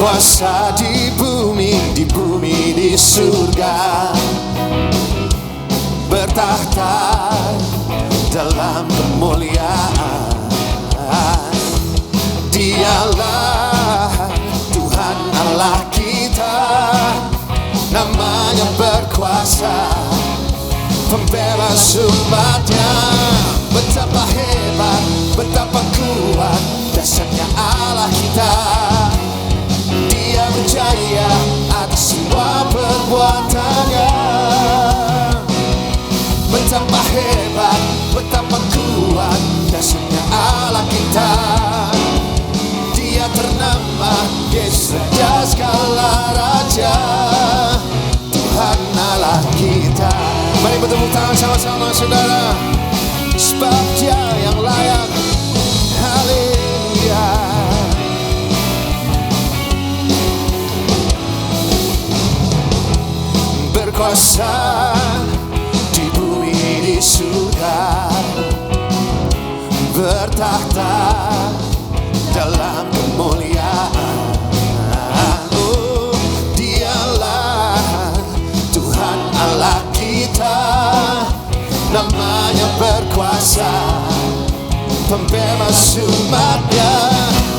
berkuasa di bumi di surga, bertahta dalam kemuliaan. Dialah Tuhan Allah kita, namanya berkuasa, pembebas umatnya. Betapa hebat, betapa kuat dasarnya Allah kita. Dia berjaya atas semua perbuatannya. Betapa hebat, betapa kuat dasarnya Allah kita. Dia ternama Yesus Raja segala Raja, Tuhan Allah kita. Mari bertepuk tangan sama-sama saudara, sebab Dia yang layak. Haleluya. Berkuasa di bumi di surga, bertahta dalam kemuliaan. Oh, Dialah Tuhan Allah kita, namanya berkuasa, pembebas umatnya.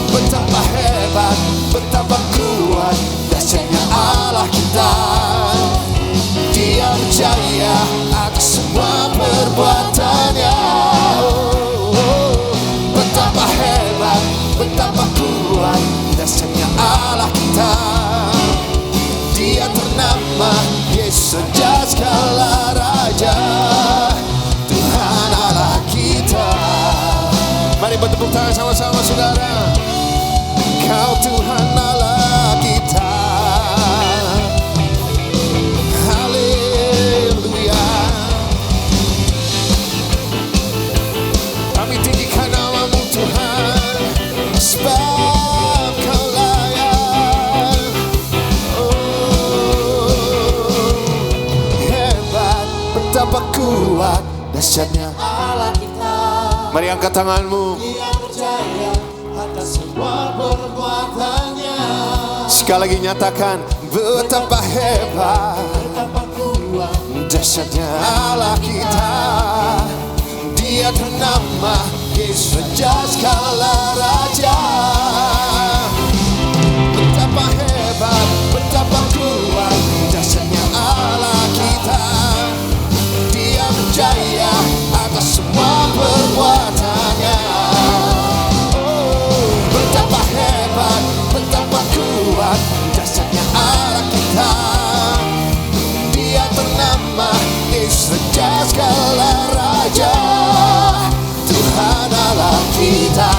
Betapa hebat, betapa kuat dasarnya Allah kita. Dia berjaya atas semua perbuatannya. Betapa hebat, betapa kuat dasarnya Allah kita. Dia ternama Yesus Raja segala Raja, Tuhan Allah kita. Mari bertepuk tangan sama-sama saudara. Kau Tuhan Allah kita. Haleluya. Kami tinggikan nama-Mu Tuhan, sebab Kau layak. Oh, hebat, betapa kuat dahsyatnya Allah kita. Mari angkat tanganmu. Dia berjaya atas semua perbuatannya. Sekali lagi nyatakan, betapa hebat, betapa kuat dahsyatnya Allah kita. Dia ternama Yesus Raja segala Raja. Betapa hebat, betapa kuat dahsyatnya Allah kita. Dia berjaya atas semua perbuatannya. Oh, betapa hebat, betapa kuat dahsyatnya Allah kita. Dia ternama Yesus Raja segala Raja, Tuhan Allah kita.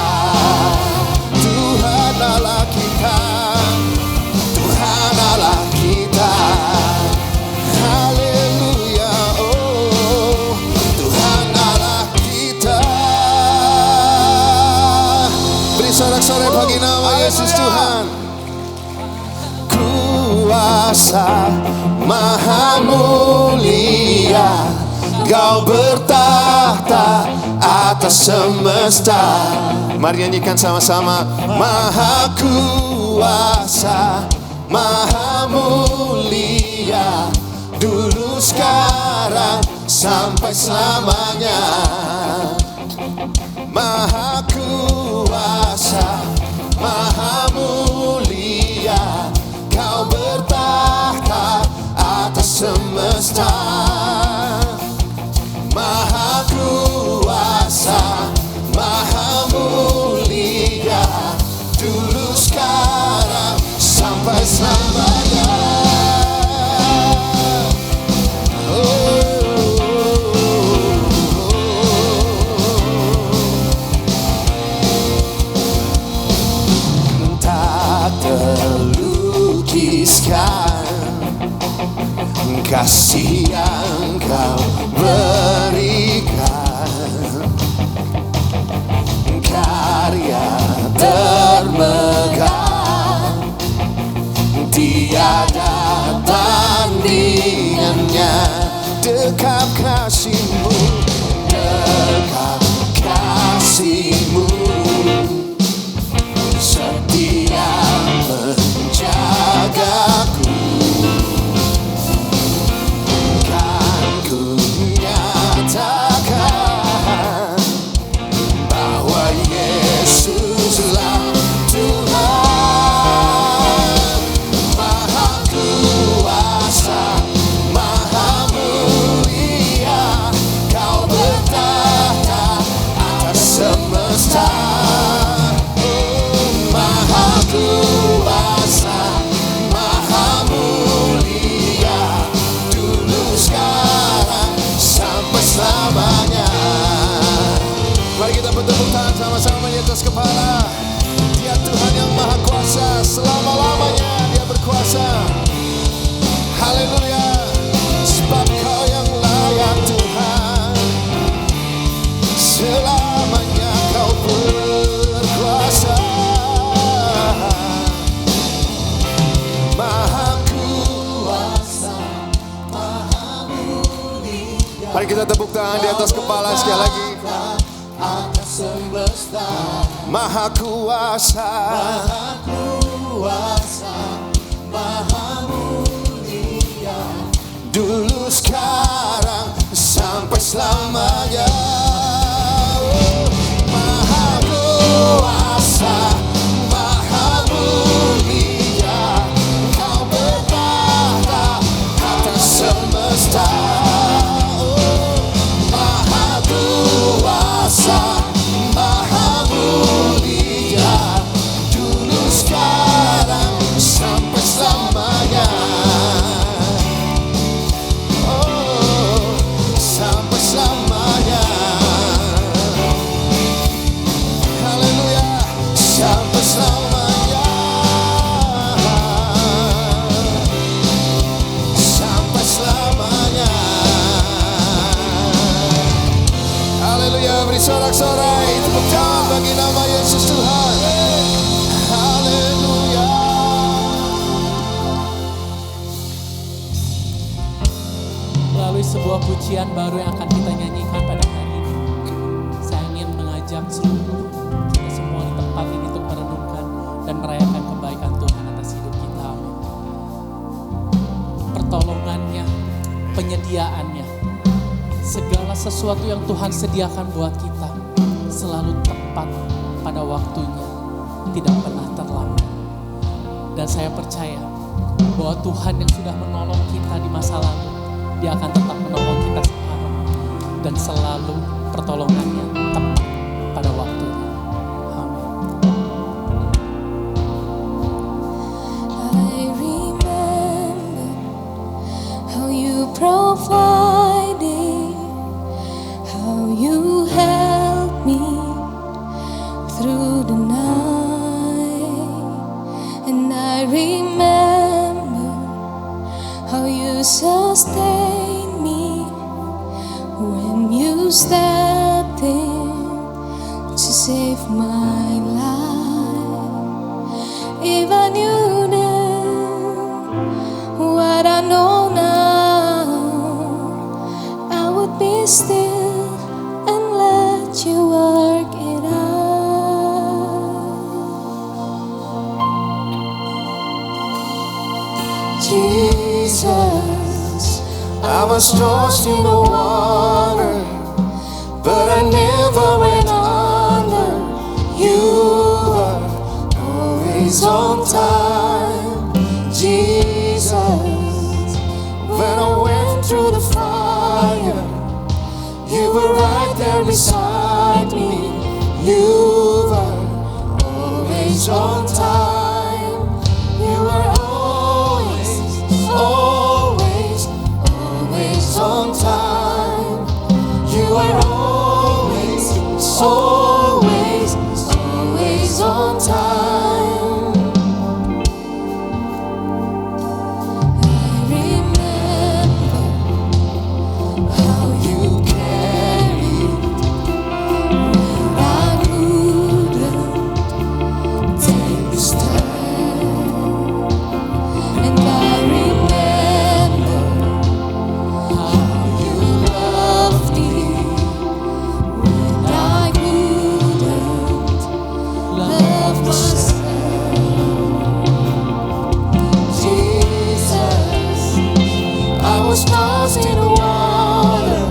Tuhan Allah kita, Tuhan Allah kita. Haleluya. Oh, Tuhan Allah kita. Beri sorak-sorai bagi nama Yesus Tuhan. Kuasa maha mulia, Kau bertahta atas semesta. Mari nyanyikan sama-sama. Maha kuasa, maha mulia, dulu sekarang sampai selamanya. Maha kuasa, maha mulia, Kau bertahta atas semesta. Maha kuasa, maha mulia, dulu sekarang sampai selamanya. Tak terlukiskan kasih yang Kau berikan, karya termegah, tiada tandingannya. Dekat kasih-Mu, dekat kasih-Mu, setia menjaga. Mari kita tepuk tangan di atas kepala sekali lagi. Atas semesta, Maha kuasa, Maha mulia, dulu sekarang sampai selamanya. Maha kuasa, Maha mulia, Kau bertahta atas semesta. Maha kuasa, Maha mulia, dulu sekarang sampai selamanya. Sampai selamanya. Haleluya, sampai selamanya. Sampai selamanya. Haleluya, beri sorak-sorai tepuk tangan bagi nama Yesus Tuhan. Haleluya. Melalui sebuah pujian baru yang akan kita nyanyikan pada hari ini, saya ingin mengajak seluruh kita semua di tempat ini untuk merenungkan dan merayakan kebaikan Tuhan atas hidup kita. Amin. Pertolongannya, penyediaannya, segala sesuatu yang Tuhan sediakan buat kita selalu tepat pada waktunya, tidak pernah terlambat. Dan saya percaya bahwa Tuhan yang sudah menolong kita di masa lalu, Dia akan tetap menolong kita sekarang, dan selalu pertolongannya tepat pada waktunya. Amin. I remember how you provided, how you helped me through the night, and I remember how you sustained me when you stepped in to save my life. Even you knew what I know now, I would be still and let you work it out. Jesus, I was tossed in the water, but I never went under. You were always on time, Jesus. When I went through the fire, you were right there beside me. You were always on time. You were always, always, always on time. You are always, always, always on time. I remember how you carried when I couldn't take the stand, and I remember how you loved me when I couldn't love myself. Jesus, I was lost in the water,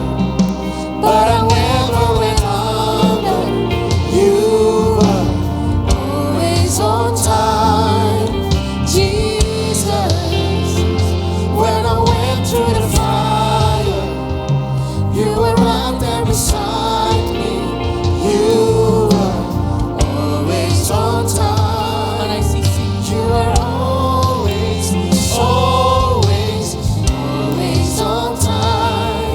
but I never went under. You were always on time, Jesus. When I went through the fire, you were right there beside me. You were always on time. And I see You were always, always, always on time.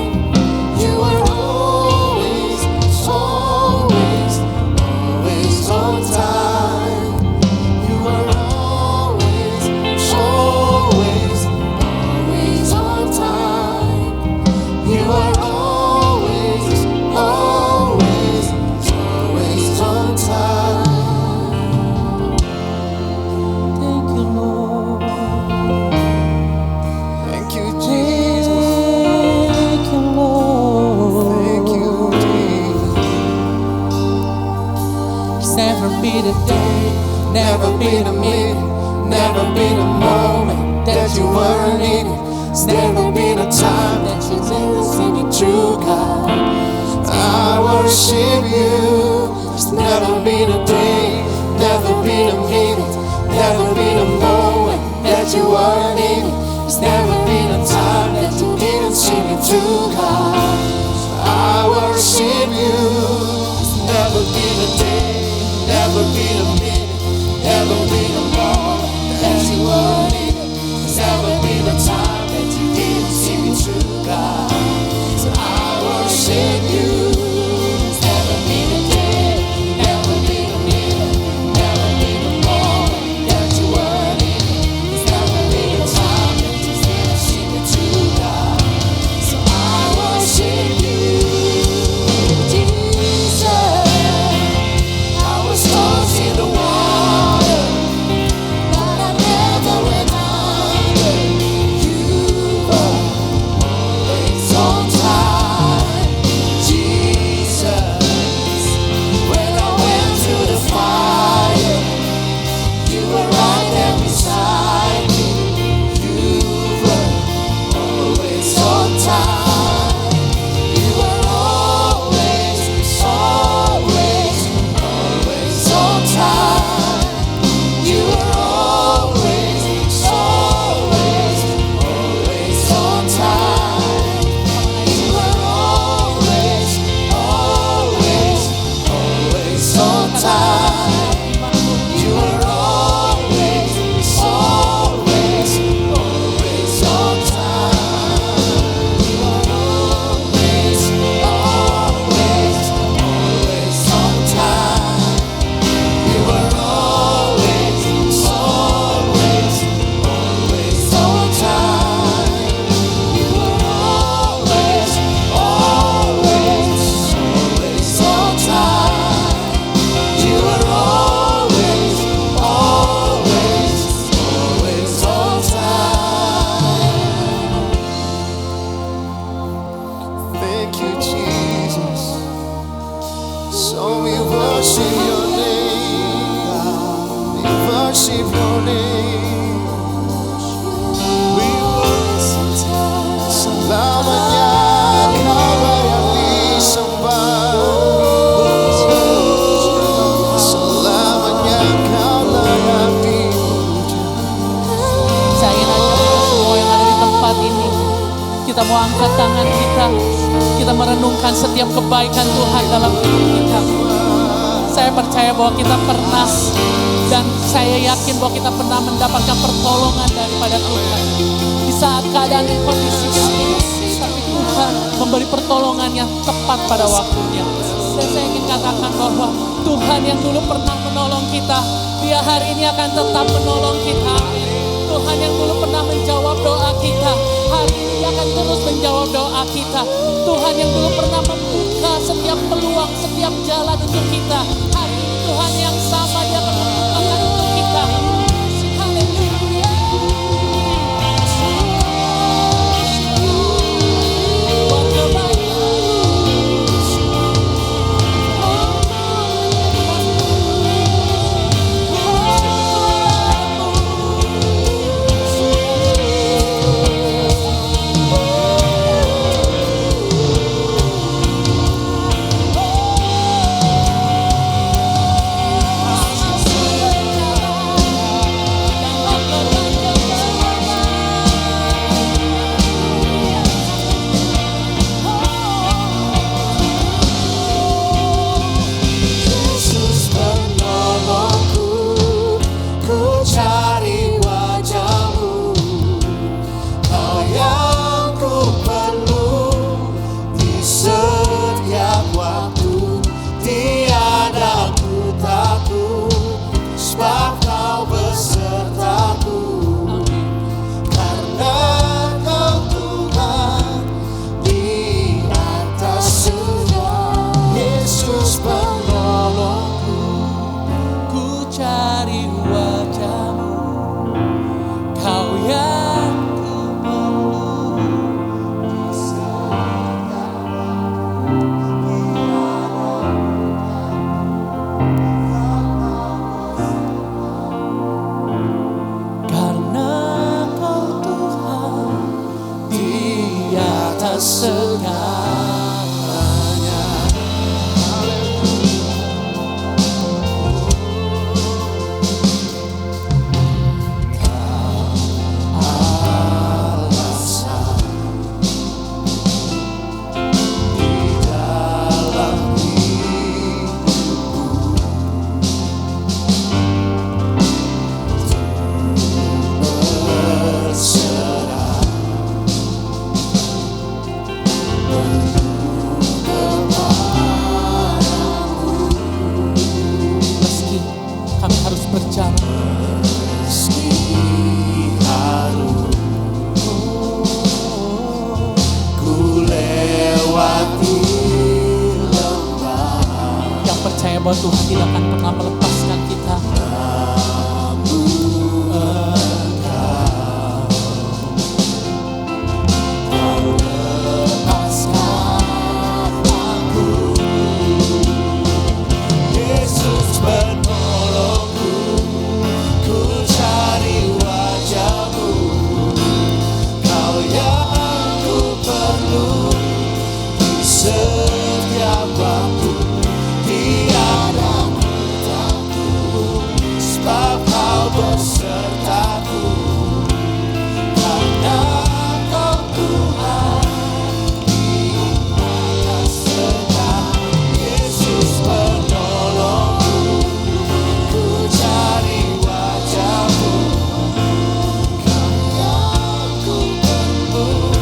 been a minute, never been a moment that you weren't in it. It's never been a time that you didn't see me through, God. I worship you. It's never been a day, never been a minute, never been a moment that you weren't in it. It's never been a time that you didn't see me through, God. I worship you. It's never been a day, never been a minute, never been a moment that you weren't in it. It's never been a time that you didn't see me through, God. So I worship you. It's never been a day, never been a minute, never been a moment that you weren't in it. It's never been a time that you didn't see me through, God. So I worship you, Jesus. I was lost in the water, but I never went under. You were always on time, Jesus. When I went through the fire, you were right there beside me. You were always on time. You were always, always, always on time. You were always, always, always on time. You were always, always, always on time. You were always, always, always on time. You were always, always, always on time. You were always, always, always on time. You were always, always, always on time. You were always, always, always on time. Thank you, Jesus. So we worship your name. We worship your name. We worship Selamanya kau yang disembah. Selamanya kau layak dipuja. Saya ingin ajak semua yang ada di tempat ini, kita mau angkat tangan kita merenungkan setiap kebaikan Tuhan dalam hidup kita. Saya percaya bahwa kita pernah, dan saya yakin bahwa kita pernah mendapatkan pertolongan daripada Tuhan di saat keadaan dan kondisi sulit, tapi Tuhan memberi pertolongan yang tepat pada waktunya. Dan saya ingin katakan bahwa Tuhan yang dulu pernah menolong kita, Dia hari ini akan tetap menolong kita. Tuhan yang dulu pernah menjawab doa kita, hari ini Dia akan terus menjawab doa kita. Tuhan yang dulu pernah membuka setiap peluang, setiap jalan untuk kita, hari ini Tuhan yang sama Dia akan membukakan untuk kita. Haleluya. Buat kebaikan atas segalanya. Meski kami harus berjalan, yang percaya bahwa Tuhan tidak akan pernah melepaskan kita. Yesus penolongku, ku cari wajah-Mu. Kau yang ku perlu di setiap waktu. Tiada ku takut, sebab Kau besertaku. Karena Kau Tuhan di atas segala. Yesus penolongku, ku cari wajah-Mu. Kau yang ku perlu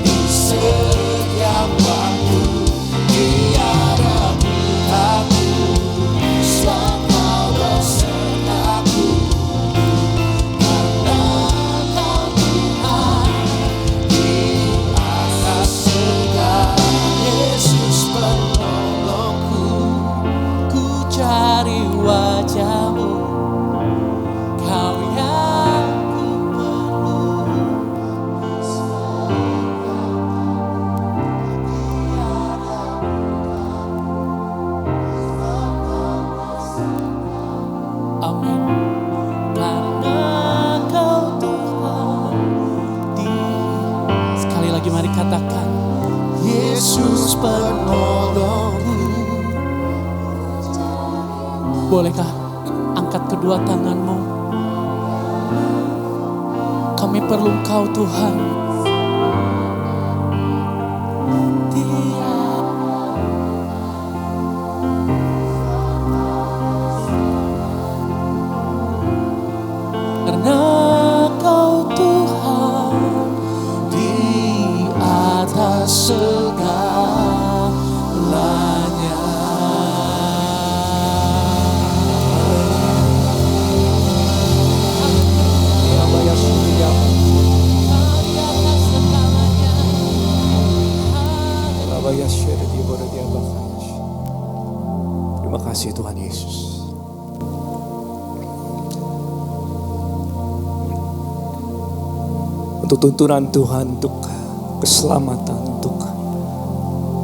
di setiap waktu. Tiada ku takut, sebab Kau besertaku. Karena Kau Tuhan di atas segala. Yesus penolongku, Ku cari wajah-Mu, Kau yang ku perlu. Amin. Karena Kau Tuhan di. Sekali lagi mari katakan, Yesus penolongku. bolehkah angkat kedua tanganmu? Kami perlu Engkau Tuhan. Karena Kau Tuhan di atas segalanya. Terima kasih Tuhan Yesus. Untuk tuntunan Tuhan, untuk keselamatan, untuk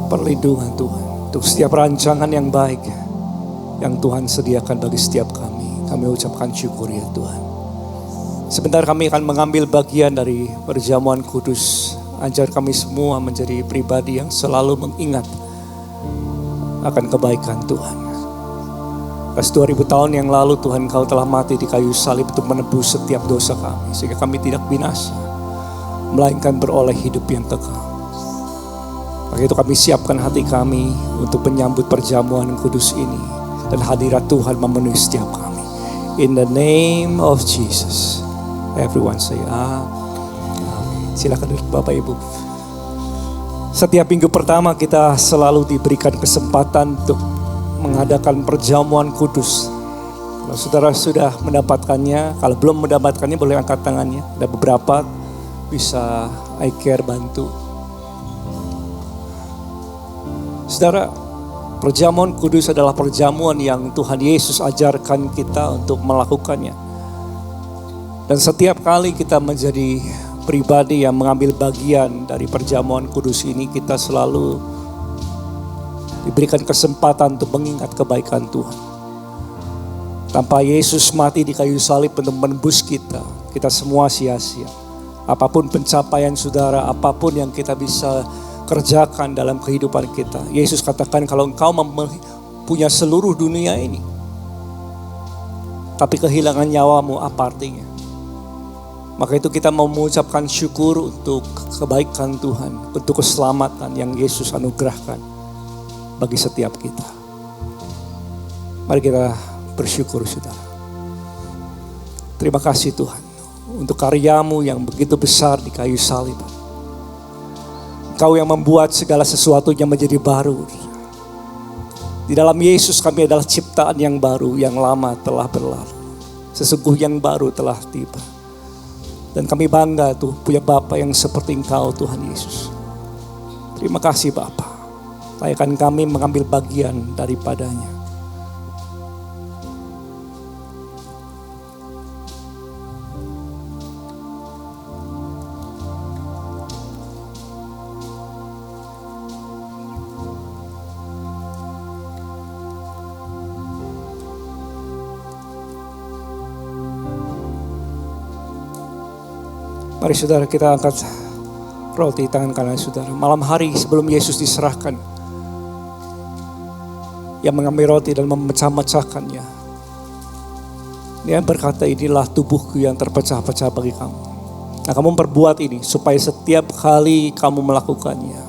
perlindungan Tuhan, untuk setiap rancangan yang baik yang Tuhan sediakan bagi setiap kami. Kami ucapkan syukur ya Tuhan. Sebentar kami akan mengambil bagian dari perjamuan kudus. Ajar kami semua menjadi pribadi yang selalu mengingat akan kebaikan Tuhan. 2000 tahun yang lalu Tuhan Kau telah mati di kayu salib untuk menebus setiap dosa kami. Sehingga kami tidak binasa, melainkan beroleh hidup yang kekal. Maka itu kami siapkan hati kami untuk menyambut perjamuan kudus ini. Dan hadirat Tuhan memenuhi setiap kami. In the name of Jesus. Everyone say amin. Silakan duduk Bapak Ibu. Setiap minggu pertama kita selalu diberikan kesempatan untuk mengadakan perjamuan kudus. Kalau saudara sudah mendapatkannya, kalau belum mendapatkannya boleh angkat tangannya. Ada beberapa, bisa iCare bantu. Saudara, perjamuan kudus adalah perjamuan yang Tuhan Yesus ajarkan kita untuk melakukannya. Dan setiap kali kita menjadi pribadi yang mengambil bagian dari perjamuan kudus ini, kita selalu diberikan kesempatan untuk mengingat kebaikan Tuhan. Tanpa Yesus mati di kayu salib untuk menebus kita, kita semua sia-sia. Apapun pencapaian saudara, apapun yang kita bisa kerjakan dalam kehidupan kita. Yesus katakan kalau engkau punya seluruh dunia ini, tapi kehilangan nyawamu, apa artinya? Maka itu kita mau mengucapkan syukur untuk kebaikan Tuhan, untuk keselamatan yang Yesus anugerahkan bagi setiap kita. Mari kita bersyukur saudara. Terima kasih Tuhan untuk karyamu yang begitu besar di kayu salib. Engkau yang membuat segala sesuatunya menjadi baru. Di dalam Yesus kami adalah ciptaan yang baru, yang lama telah berlalu. Sesungguhnya yang baru telah tiba. Dan kami bangga tuh punya Bapa yang seperti Engkau Tuhan Yesus. Terima kasih Bapa. Layakkan kami mengambil bagian daripadanya. Mari saudara kita angkat roti tangan kanan saudara. Malam hari sebelum Yesus diserahkan, yang mengambil roti dan memecah-mecahkannya, dia berkata, inilah tubuhku yang terpecah-pecah bagi kamu. Nah, kamu perbuat ini supaya setiap kali kamu melakukannya,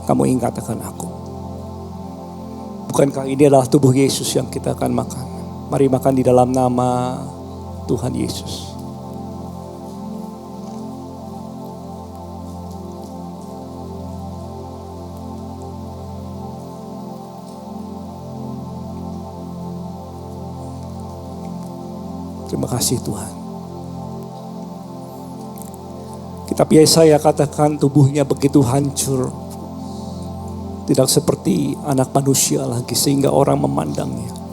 kamu ingat akan aku. Bukankah ini adalah tubuh Yesus yang kita akan makan? Mari makan di dalam nama Tuhan Yesus. Terima kasih Tuhan. Kitab Yesaya katakan tubuhnya begitu hancur, tidak seperti anak manusia lagi sehingga orang memandangnya.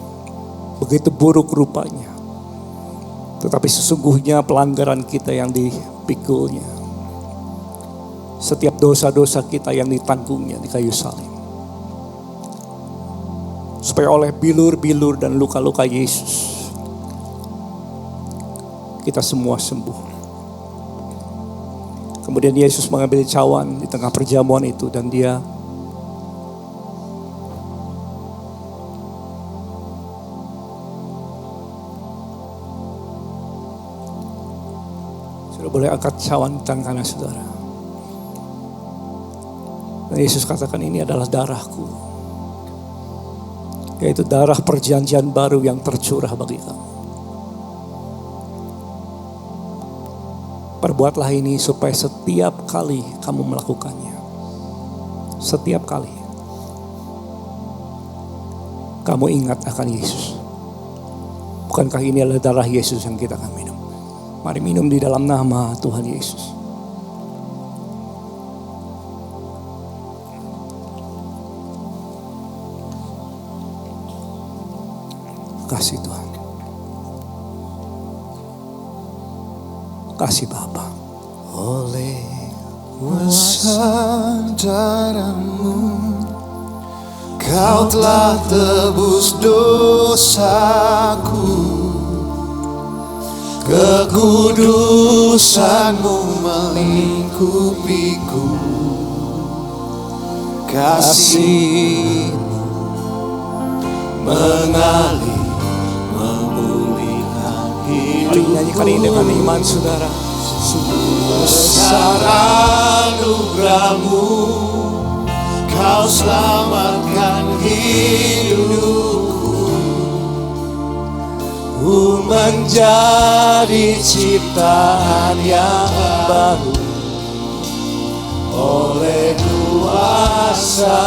Begitu buruk rupanya. Tetapi sesungguhnya pelanggaran kita yang dipikulnya. Setiap dosa-dosa kita yang ditanggungnya di kayu salib. Supaya oleh bilur-bilur dan luka-luka Yesus, kita semua sembuh. Kemudian Yesus mengambil cawan di tengah perjamuan itu dan dia boleh angkat cawan tangan kanan saudara. Dan Yesus katakan ini adalah darahku, yaitu darah perjanjian baru yang tercurah bagi kamu. Perbuatlah ini supaya setiap kali kamu melakukannya, setiap kali kamu ingat akan Yesus. Bukankah ini adalah darah Yesus yang kita akan minum? Mari minum di dalam nama Tuhan Yesus. Kasih Tuhan. Kasih Bapa. Oleh kuasa darah-Mu, Kau telah tebus dosaku. Kekudusan-Mu melingkupiku. Kasih mengalir memulihkan Mari nyanyikan ini dengan iman saudara. besar anugerah-Mu, Kau selamatkan hidupku. Ku menjadi ciptaan yang baru oleh kuasa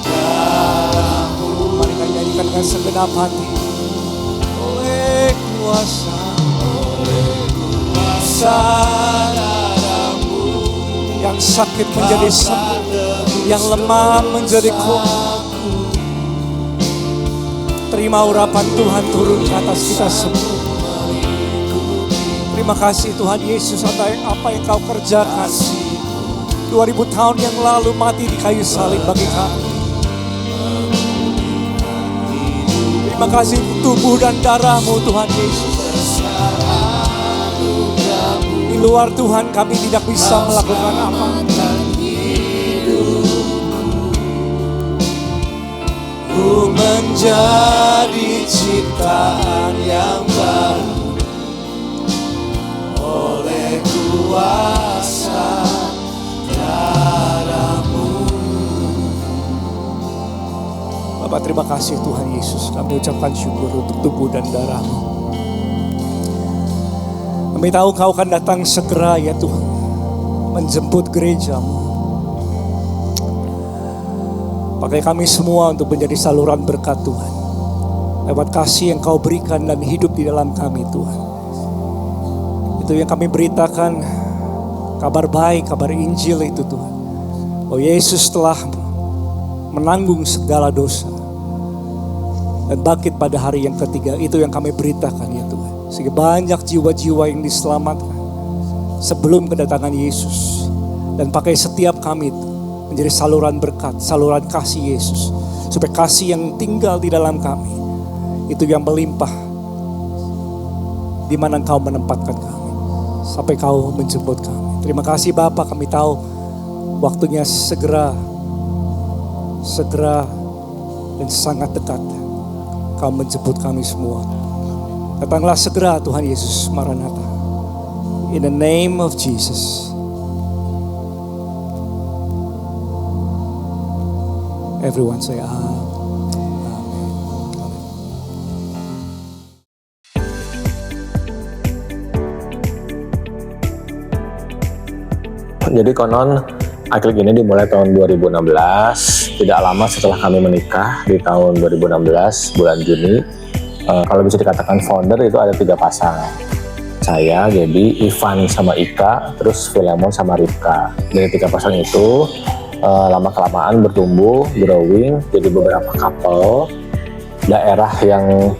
darah-Mu. Mari kita nyanyikan dengan segenap hati. Oleh kuasa darah-Mu, yang sakit menjadi sembuh, yang lemah menjadi kuat. Terima urapan Tuhan turun ke atas kita semua. Terima kasih Tuhan Yesus atas apa yang Kau kerjakan 2000 tahun yang lalu, mati di kayu salib bagi kami. Terima kasih tubuh dan darah-Mu Tuhan Yesus. Di luar Tuhan kami tidak bisa melakukan apa. Ku menjadi ciptaan yang baru oleh kuasa darah-Mu. Bapak, terima kasih Tuhan Yesus. Kami ucapkan syukur untuk tubuh dan darah-Mu. Kami tahu Kau akan datang segera ya Tuhan, menjemput gereja-Mu. Pakai kami semua untuk menjadi saluran berkat Tuhan. Lewat kasih yang Kau berikan dan hidup di dalam kami Tuhan. Itu yang kami beritakan, kabar baik, kabar Injil itu Tuhan. Oh Yesus telah menanggung segala dosa dan bangkit pada hari yang ketiga. Itu yang kami beritakan ya Tuhan. Sehingga banyak jiwa-jiwa yang diselamatkan sebelum kedatangan Yesus. Dan pakai setiap kami itu menjadi saluran berkat, saluran kasih Yesus. Supaya kasih yang tinggal di dalam kami, itu yang melimpah di mana Engkau menempatkan kami. Sampai Kau menjemput kami. Terima kasih Bapa, kami tahu waktunya segera dan sangat dekat. Kau menjemput kami semua. Datanglah segera Tuhan Yesus, Maranatha. In the name of Jesus. Everyone say amen. Jadi konon Aklik ini dimulai tahun 2016, tidak lama setelah kami menikah di tahun 2016 bulan Juni. Kalau bisa dikatakan founder itu ada 3 pasang. Saya, Gaby, Ivan sama Ika, terus Filemon sama Ripka. Dari 3 pasang itu lama-kelamaan bertumbuh, growing, jadi beberapa couple. Daerah yang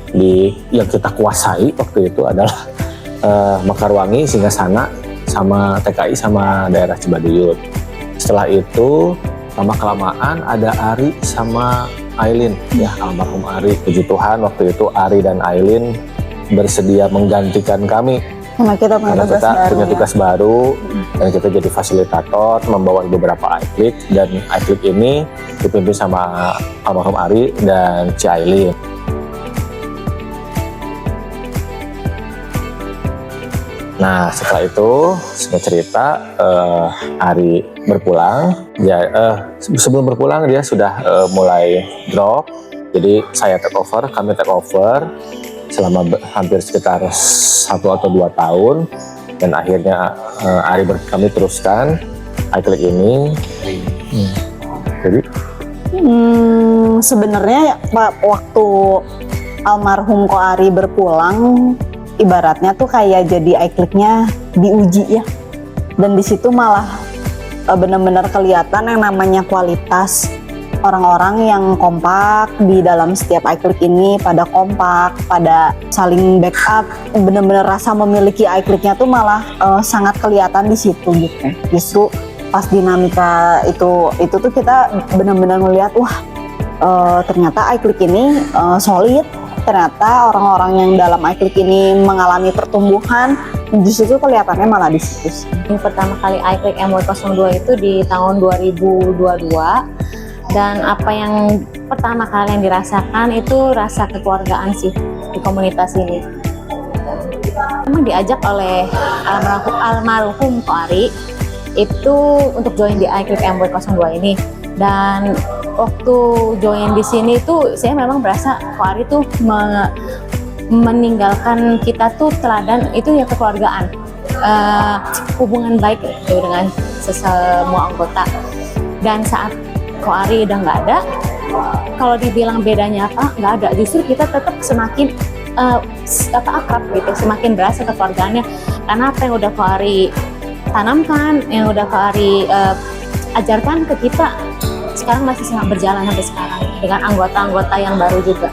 kita kuasai waktu itu adalah Mekarwangi, Singasana, sama TKI sama daerah Cibaduyut. Setelah itu lama-kelamaan ada Ari sama Aileen, ya almarhum Ari. Puji Tuhan waktu itu Ari dan Aileen bersedia menggantikan kami. Karena kita punya tugas baru dan kita jadi fasilitator membawa beberapa iClick, dan iClick ini dipimpin sama almarhum Ari dan Ci Aileen. Nah setelah itu singkat cerita Ari berpulang. Sebelum berpulang dia sudah mulai drop. Jadi kami take over selama hampir sekitar 1 atau 2 tahun, dan akhirnya kami teruskan iClick ini. Jadi sebenarnya waktu almarhum Ko Ari berpulang, ibaratnya tuh kayak jadi iClick-nya diuji ya, dan di situ malah benar-benar kelihatan yang namanya kualitas orang-orang yang kompak di dalam setiap iClick ini, pada kompak, pada saling backup, benar-benar rasa memiliki iClick-nya tuh malah sangat kelihatan di situ gitu. Justru pas dinamika itu tuh kita benar-benar melihat wah ternyata iClick ini solid. Ternyata orang-orang yang dalam iClick ini mengalami pertumbuhan, justru kelihatannya malah di situ. Pertama kali iClick MW02 itu di tahun 2022, dan apa yang pertama kali yang dirasakan itu rasa kekeluargaan sih di komunitas ini. Memang diajak oleh almarhum Ko Ari itu untuk join di iClick MW02 ini, dan waktu join di sini tuh saya memang berasa Ko Ari tuh meninggalkan kita tuh teladan itu ya, kekeluargaan, hubungan baik gitu dengan semua anggota. Dan saat Ko Ari udah nggak ada, kalau dibilang bedanya apa, nggak ada. Justru kita tetap semakin akrab gitu, semakin berasa kekeluargaannya, karena apa yang udah Ko Ari tanamkan, yang udah Ko Ari ajarkan ke kita, sekarang masih sangat berjalan sampai sekarang dengan anggota-anggota yang baru juga.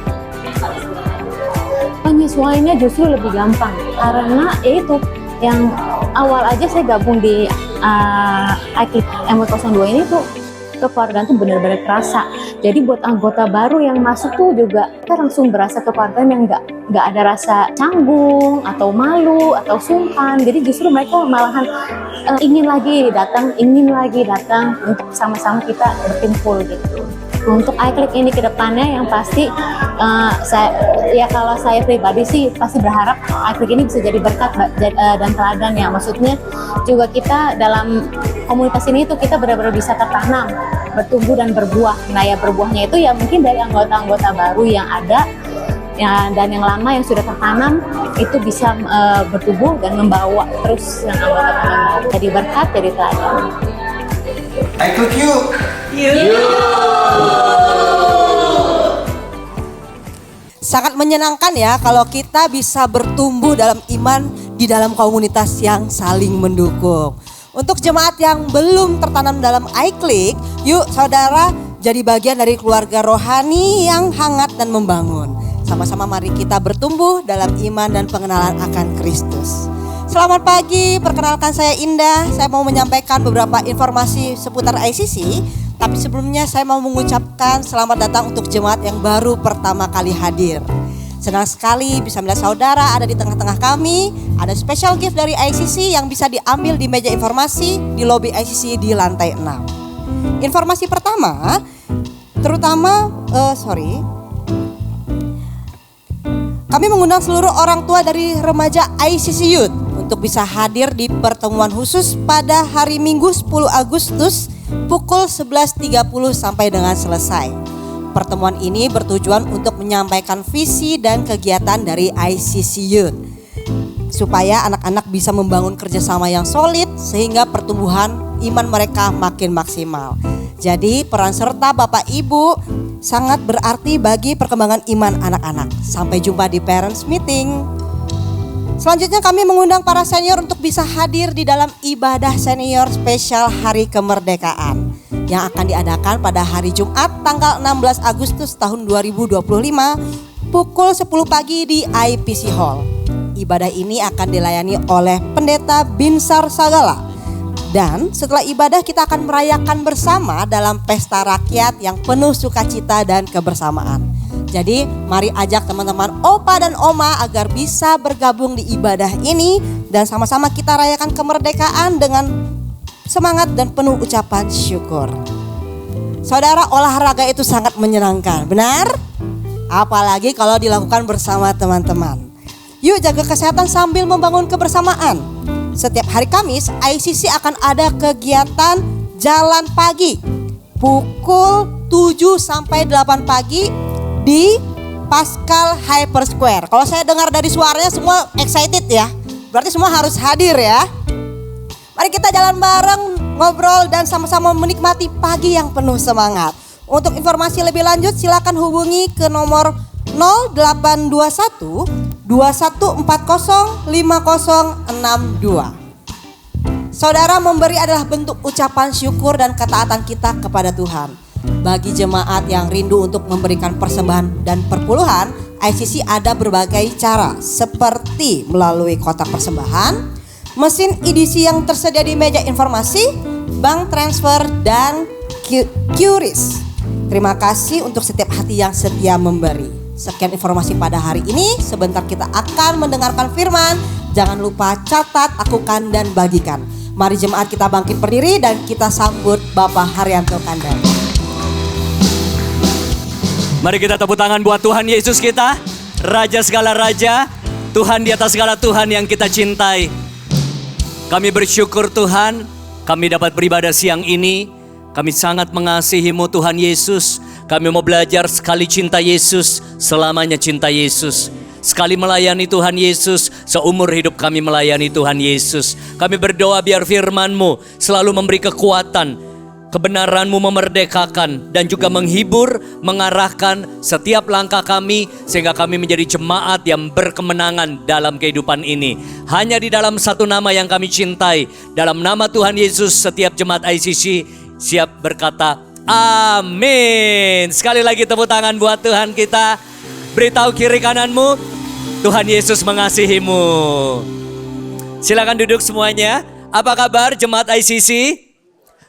Penyesuaiannya justru lebih gampang karena itu yang awal aja saya gabung di iClick MW02 ini tuh kekeluargaan tuh benar-benar kerasa. Jadi buat anggota baru yang masuk tuh juga kita langsung berasa kekeluargaan yang nggak ada rasa canggung atau malu atau sungkan. Jadi justru mereka malahan ingin lagi datang untuk sama-sama kita berkumpul gitu. Untuk iClick ini ke depannya yang pasti kalau saya pribadi sih pasti berharap iClick ini bisa jadi berkat dan teladan ya. Maksudnya juga kita dalam komunitas ini tuh kita benar-benar bisa tertanam, bertumbuh dan berbuah. Nah ya berbuahnya itu ya mungkin dari anggota-anggota baru yang ada ya, dan yang lama yang sudah tertanam itu bisa bertumbuh dan membawa terus yang anggota-anggota baru. Jadi berkat, jadi teladan. iClick yuk. Sangat menyenangkan ya kalau kita bisa bertumbuh dalam iman di dalam komunitas yang saling mendukung. Untuk jemaat yang belum tertanam dalam iClick, yuk saudara jadi bagian dari keluarga rohani yang hangat dan membangun. Sama-sama mari kita bertumbuh dalam iman dan pengenalan akan Kristus. Selamat pagi, perkenalkan saya Indah. Saya mau menyampaikan beberapa informasi seputar ICC. Tapi sebelumnya saya mau mengucapkan selamat datang untuk jemaat yang baru pertama kali hadir. Senang sekali bisa melihat saudara ada di tengah-tengah kami. Ada special gift dari ICC yang bisa diambil di meja informasi di lobi ICC di lantai 6. Informasi pertama, kami mengundang seluruh orang tua dari remaja ICC Youth untuk bisa hadir di pertemuan khusus pada hari Minggu 10 Agustus pukul 11.30 sampai dengan selesai. Pertemuan ini bertujuan untuk menyampaikan visi dan kegiatan dari ICC Youth supaya anak-anak bisa membangun kerjasama yang solid sehingga pertumbuhan iman mereka makin maksimal. Jadi peran serta Bapak Ibu sangat berarti bagi perkembangan iman anak-anak. Sampai jumpa di parents meeting. Selanjutnya kami mengundang para senior untuk bisa hadir di dalam ibadah senior spesial Hari Kemerdekaan yang akan diadakan pada hari Jumat tanggal 16 Agustus tahun 2025 pukul 10 pagi di IPC Hall. Ibadah ini akan dilayani oleh Pendeta Binsar Sagala. Dan setelah ibadah kita akan merayakan bersama dalam pesta rakyat yang penuh sukacita dan kebersamaan. Jadi mari ajak teman-teman opa dan oma agar bisa bergabung di ibadah ini dan sama-sama kita rayakan kemerdekaan dengan semangat dan penuh ucapan syukur. Saudara, olahraga itu sangat menyenangkan, benar? Apalagi kalau dilakukan bersama teman-teman. Yuk jaga kesehatan sambil membangun kebersamaan. Setiap hari Kamis, ICC akan ada kegiatan jalan pagi pukul 7 sampai 8 pagi di Pascal Hyper Square. Kalau saya dengar dari suaranya semua excited ya. Berarti semua harus hadir ya. Mari kita jalan bareng, ngobrol dan sama-sama menikmati pagi yang penuh semangat. Untuk informasi lebih lanjut silakan hubungi ke nomor 0821 2140 5062. Saudara, memberi adalah bentuk ucapan syukur dan ketaatan kita kepada Tuhan. Bagi jemaat yang rindu untuk memberikan persembahan dan perpuluhan, ICC ada berbagai cara seperti melalui kotak persembahan, mesin edisi yang tersedia di meja informasi, bank transfer, dan QRIS. Terima kasih untuk setiap hati yang setia memberi. Sekian informasi pada hari ini. Sebentar kita akan mendengarkan firman. Jangan lupa catat, lakukan, dan bagikan. Mari jemaat kita bangkit berdiri dan kita sambut Bapak Haryanto Kandar. Mari kita tepuk tangan buat Tuhan Yesus kita, Raja segala Raja, Tuhan di atas segala Tuhan yang kita cintai. Kami bersyukur Tuhan, kami dapat beribadah siang ini. Kami sangat mengasihi-Mu Tuhan Yesus. Kami mau belajar sekali cinta Yesus, selamanya cinta Yesus. Sekali melayani Tuhan Yesus, seumur hidup kami melayani Tuhan Yesus. Kami berdoa biar firman-Mu selalu memberi kekuatan, kebenaran-Mu memerdekakan dan juga menghibur, mengarahkan setiap langkah kami sehingga kami menjadi jemaat yang berkemenangan dalam kehidupan ini. Hanya di dalam satu nama yang kami cintai, dalam nama Tuhan Yesus, setiap jemaat ICC siap berkata amin. Sekali lagi tepuk tangan buat Tuhan kita. Beritahu kiri kananmu, Tuhan Yesus mengasihimu. Silakan duduk semuanya. Apa kabar jemaat ICC?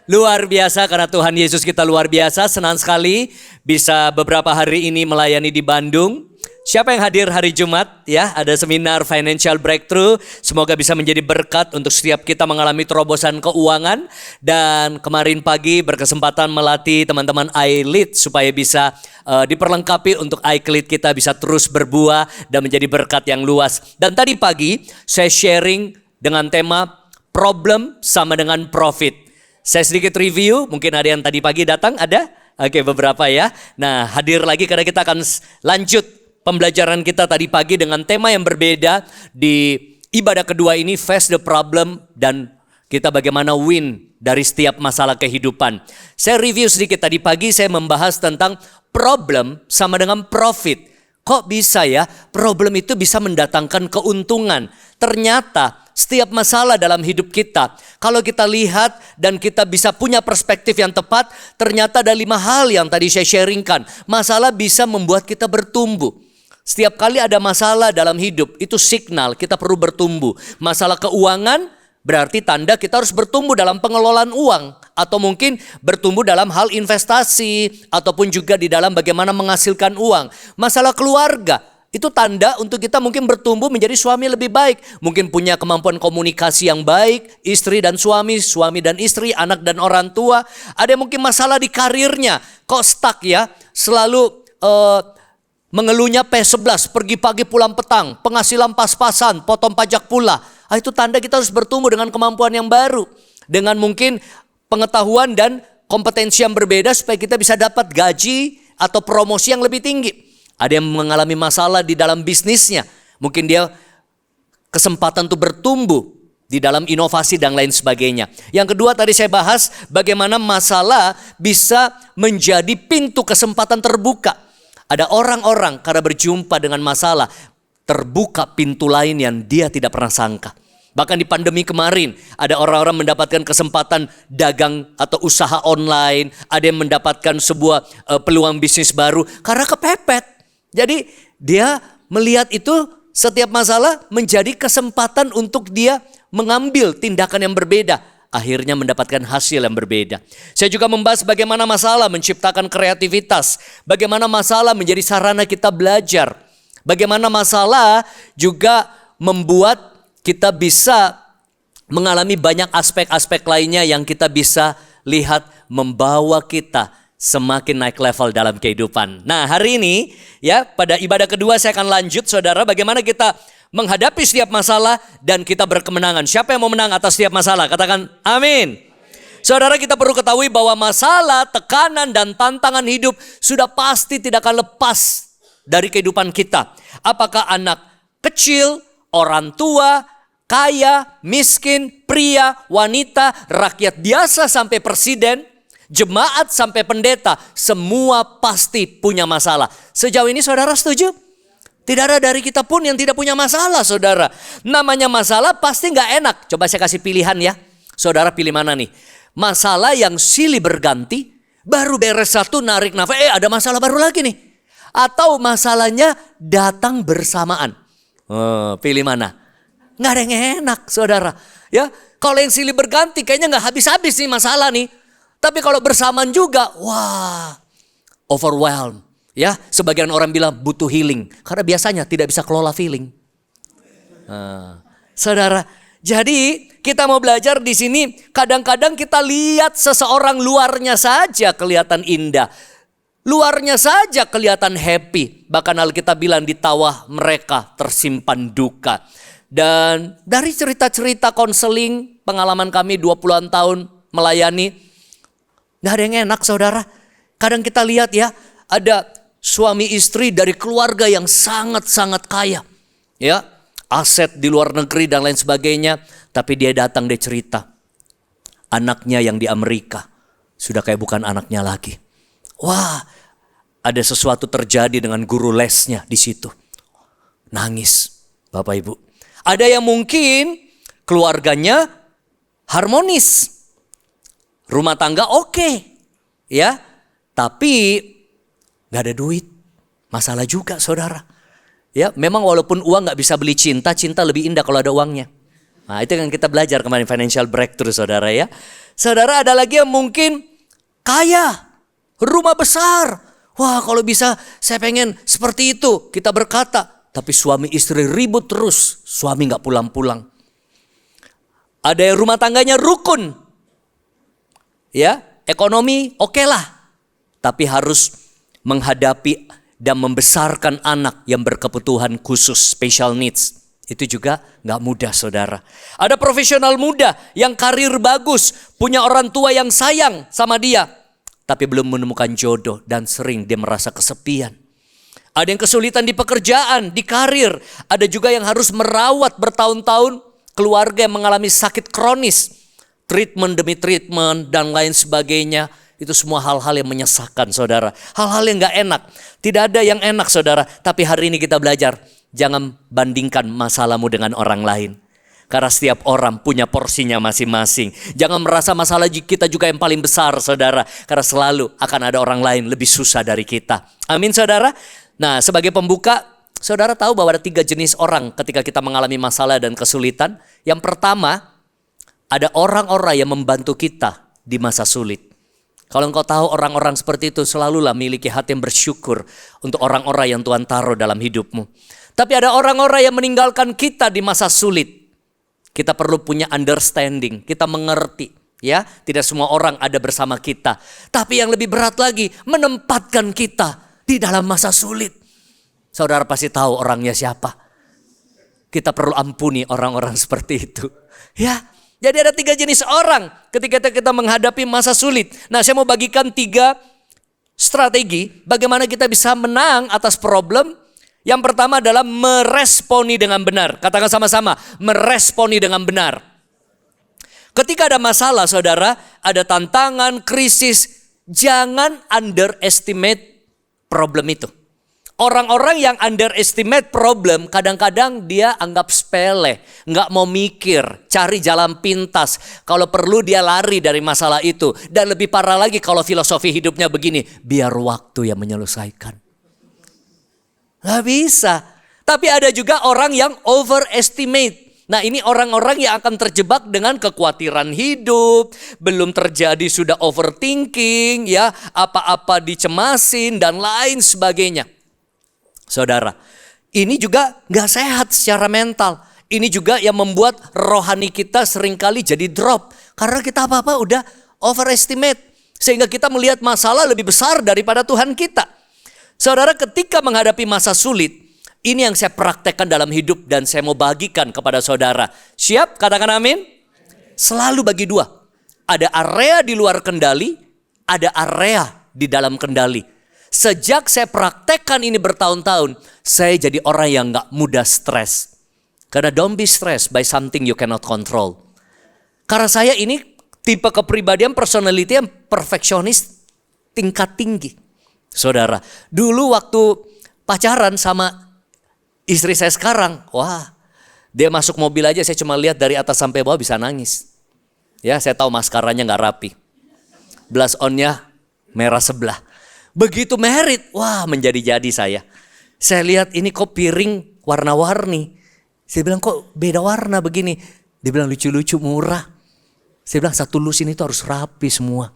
Luar biasa karena Tuhan Yesus kita luar biasa. Senang sekali bisa beberapa hari ini melayani di Bandung. Siapa yang hadir hari Jumat ya? Ada seminar Financial Breakthrough. Semoga bisa menjadi berkat untuk setiap kita mengalami terobosan keuangan. Dan kemarin pagi berkesempatan melatih teman-teman iLead supaya bisa diperlengkapi untuk iClead kita bisa terus berbuah dan menjadi berkat yang luas. Dan tadi pagi saya sharing dengan tema problem sama dengan profit. Saya sedikit review, mungkin ada yang tadi pagi datang, ada? Oke, beberapa ya. Nah, hadir lagi karena kita akan lanjut pembelajaran kita tadi pagi dengan tema yang berbeda di ibadah kedua ini, face the problem, dan kita bagaimana win dari setiap masalah kehidupan. Saya review sedikit tadi pagi, saya membahas tentang problem sama dengan profit. Kok bisa ya problem itu bisa mendatangkan keuntungan? Ternyata setiap masalah dalam hidup kita, kalau kita lihat dan kita bisa punya perspektif yang tepat, ternyata ada 5 hal yang tadi saya sharingkan. Masalah bisa membuat kita bertumbuh. Setiap kali ada masalah dalam hidup, itu signal kita perlu bertumbuh. Masalah keuangan berarti tanda kita harus bertumbuh dalam pengelolaan uang. Atau mungkin bertumbuh dalam hal investasi. Ataupun juga di dalam bagaimana menghasilkan uang. Masalah keluarga, itu tanda untuk kita mungkin bertumbuh menjadi suami lebih baik. Mungkin punya kemampuan komunikasi yang baik. Istri dan suami, suami dan istri, anak dan orang tua. Ada yang mungkin masalah di karirnya. Kok stuck ya, selalu mengeluhnya P11, pergi pagi pulang petang, penghasilan pas-pasan, potong pajak pula. Itu tanda kita harus bertumbuh dengan kemampuan yang baru. Dengan mungkin pengetahuan dan kompetensi yang berbeda supaya kita bisa dapat gaji atau promosi yang lebih tinggi. Ada yang mengalami masalah di dalam bisnisnya. Mungkin dia kesempatan untuk bertumbuh di dalam inovasi dan lain sebagainya. Yang kedua tadi saya bahas bagaimana masalah bisa menjadi pintu kesempatan terbuka. Ada orang-orang karena berjumpa dengan masalah, terbuka pintu lain yang dia tidak pernah sangka. Bahkan di pandemi kemarin, ada orang-orang mendapatkan kesempatan dagang atau usaha online. Ada yang mendapatkan sebuah peluang bisnis baru karena kepepet. Jadi dia melihat itu setiap masalah menjadi kesempatan untuk dia mengambil tindakan yang berbeda. Akhirnya mendapatkan hasil yang berbeda. Saya juga membahas bagaimana masalah menciptakan kreativitas. Bagaimana masalah menjadi sarana kita belajar. Bagaimana masalah juga membuat kita bisa mengalami banyak aspek-aspek lainnya yang kita bisa lihat membawa kita semakin naik level dalam kehidupan. Nah, hari ini ya pada ibadah kedua saya akan lanjut saudara bagaimana kita menghadapi setiap masalah dan kita berkemenangan. Siapa yang mau menang atas setiap masalah? Katakan amin. Saudara, kita perlu ketahui bahwa masalah, tekanan dan tantangan hidup sudah pasti tidak akan lepas dari kehidupan kita. Apakah anak kecil, orang tua, kaya, miskin, pria, wanita, rakyat biasa sampai presiden, jemaat sampai pendeta, semua pasti punya masalah. Sejauh ini saudara setuju? Tidak ada dari kita pun yang tidak punya masalah, saudara. Namanya masalah pasti nggak enak. Coba saya kasih pilihan ya. Saudara pilih mana nih? Masalah yang silih berganti, baru beres satu narik nafas, ada masalah baru lagi nih. Atau masalahnya datang bersamaan. Pilih mana? Nggak ada yang enak, saudara. Ya, kalau yang silih berganti kayaknya nggak habis-habis nih masalah nih. Tapi kalau bersamaan juga, wah, overwhelmed. Ya, sebagian orang bilang butuh healing karena biasanya tidak bisa kelola feeling. Saudara, jadi kita mau belajar di sini. Kadang-kadang kita lihat seseorang luarnya saja kelihatan indah, luarnya saja kelihatan happy. Bahkan Alkitab bilang di tawa mereka tersimpan duka. Dan dari cerita-cerita konseling pengalaman kami 20-an tahun melayani, nggak ada yang enak, saudara. Kadang kita lihat ya, ada suami istri dari keluarga yang sangat-sangat kaya. Ya, aset di luar negeri dan lain sebagainya. Tapi dia datang, dia cerita. Anaknya yang di Amerika sudah kayak bukan anaknya lagi. Wah, ada sesuatu terjadi dengan guru lesnya di situ. Nangis, Bapak Ibu. Ada yang mungkin keluarganya harmonis. Rumah tangga oke. Ya, tapi gak ada duit, masalah juga saudara. Ya, memang walaupun uang gak bisa beli cinta, cinta lebih indah kalau ada uangnya. Nah, itu yang kita belajar kemarin, financial breakthrough, saudara ya. Saudara, ada lagi yang mungkin kaya, rumah besar. Wah, kalau bisa saya pengen seperti itu. Kita berkata, tapi suami istri ribut terus. Suami gak pulang-pulang. Ada yang rumah tangganya rukun. Ya, ekonomi oke lah. Tapi harus menghadapi dan membesarkan anak yang berkebutuhan khusus, special needs. Itu juga gak mudah, saudara. Ada profesional muda yang karir bagus, punya orang tua yang sayang sama dia, tapi belum menemukan jodoh dan sering dia merasa kesepian. Ada yang kesulitan di pekerjaan, di karir. Ada juga yang harus merawat bertahun-tahun keluarga yang mengalami sakit kronis. Treatment demi treatment dan lain sebagainya. Itu semua hal-hal yang menyesakkan, saudara. Hal-hal yang gak enak. Tidak ada yang enak, saudara. Tapi hari ini kita belajar, jangan bandingkan masalahmu dengan orang lain. Karena setiap orang punya porsinya masing-masing. Jangan merasa masalah kita juga yang paling besar, saudara. Karena selalu akan ada orang lain lebih susah dari kita. Amin, saudara. Nah, sebagai pembuka, saudara tahu bahwa ada 3 jenis orang ketika kita mengalami masalah dan kesulitan. Yang pertama, ada orang-orang yang membantu kita di masa sulit. Kalau engkau tahu orang-orang seperti itu, selalulah miliki hati yang bersyukur untuk orang-orang yang Tuhan taruh dalam hidupmu. Tapi ada orang-orang yang meninggalkan kita di masa sulit. Kita perlu punya understanding, kita mengerti. Ya, tidak semua orang ada bersama kita. Tapi yang lebih berat lagi, menempatkan kita di dalam masa sulit. Saudara pasti tahu orangnya siapa. Kita perlu ampuni orang-orang seperti itu. Ya, jadi ada 3 jenis orang ketika kita menghadapi masa sulit. Nah, saya mau bagikan 3 strategi bagaimana kita bisa menang atas problem. Yang pertama adalah meresponi dengan benar. Katakan sama-sama, meresponi dengan benar. Ketika ada masalah, saudara, ada tantangan, krisis, jangan underestimate problem itu. Orang-orang yang underestimate problem, kadang-kadang dia anggap sepele, nggak mau mikir, cari jalan pintas. Kalau perlu dia lari dari masalah itu. Dan lebih parah lagi kalau filosofi hidupnya begini, biar waktu yang menyelesaikan. Nggak bisa. Tapi ada juga orang yang overestimate. Nah, ini orang-orang yang akan terjebak dengan kekhawatiran hidup, belum terjadi sudah overthinking, ya, apa-apa dicemasin dan lain sebagainya. Saudara, ini juga gak sehat secara mental. Ini juga yang membuat rohani kita seringkali jadi drop. Karena kita apa-apa udah overestimate. Sehingga kita melihat masalah lebih besar daripada Tuhan kita. Saudara, ketika menghadapi masa sulit, ini yang saya praktekkan dalam hidup dan saya mau bagikan kepada saudara. Siap? Katakan amin. Selalu bagi 2. Ada area di luar kendali, ada area di dalam kendali. Sejak saya praktekkan ini bertahun-tahun, saya jadi orang yang gak mudah stres. Karena don't be stressed by something you cannot control. Karena saya ini tipe kepribadian personality yang perfeksionis tingkat tinggi. Saudara, dulu waktu pacaran sama istri saya sekarang, wah, dia masuk mobil aja saya cuma lihat dari atas sampai bawah bisa nangis. Ya, saya tahu maskaranya gak rapi. Blush on-nya merah sebelah. Begitu married, wah menjadi-jadi saya. Saya lihat ini kok piring warna-warni. Saya bilang kok beda warna begini. Dia bilang lucu-lucu murah. Saya bilang satu lusin itu harus rapi semua.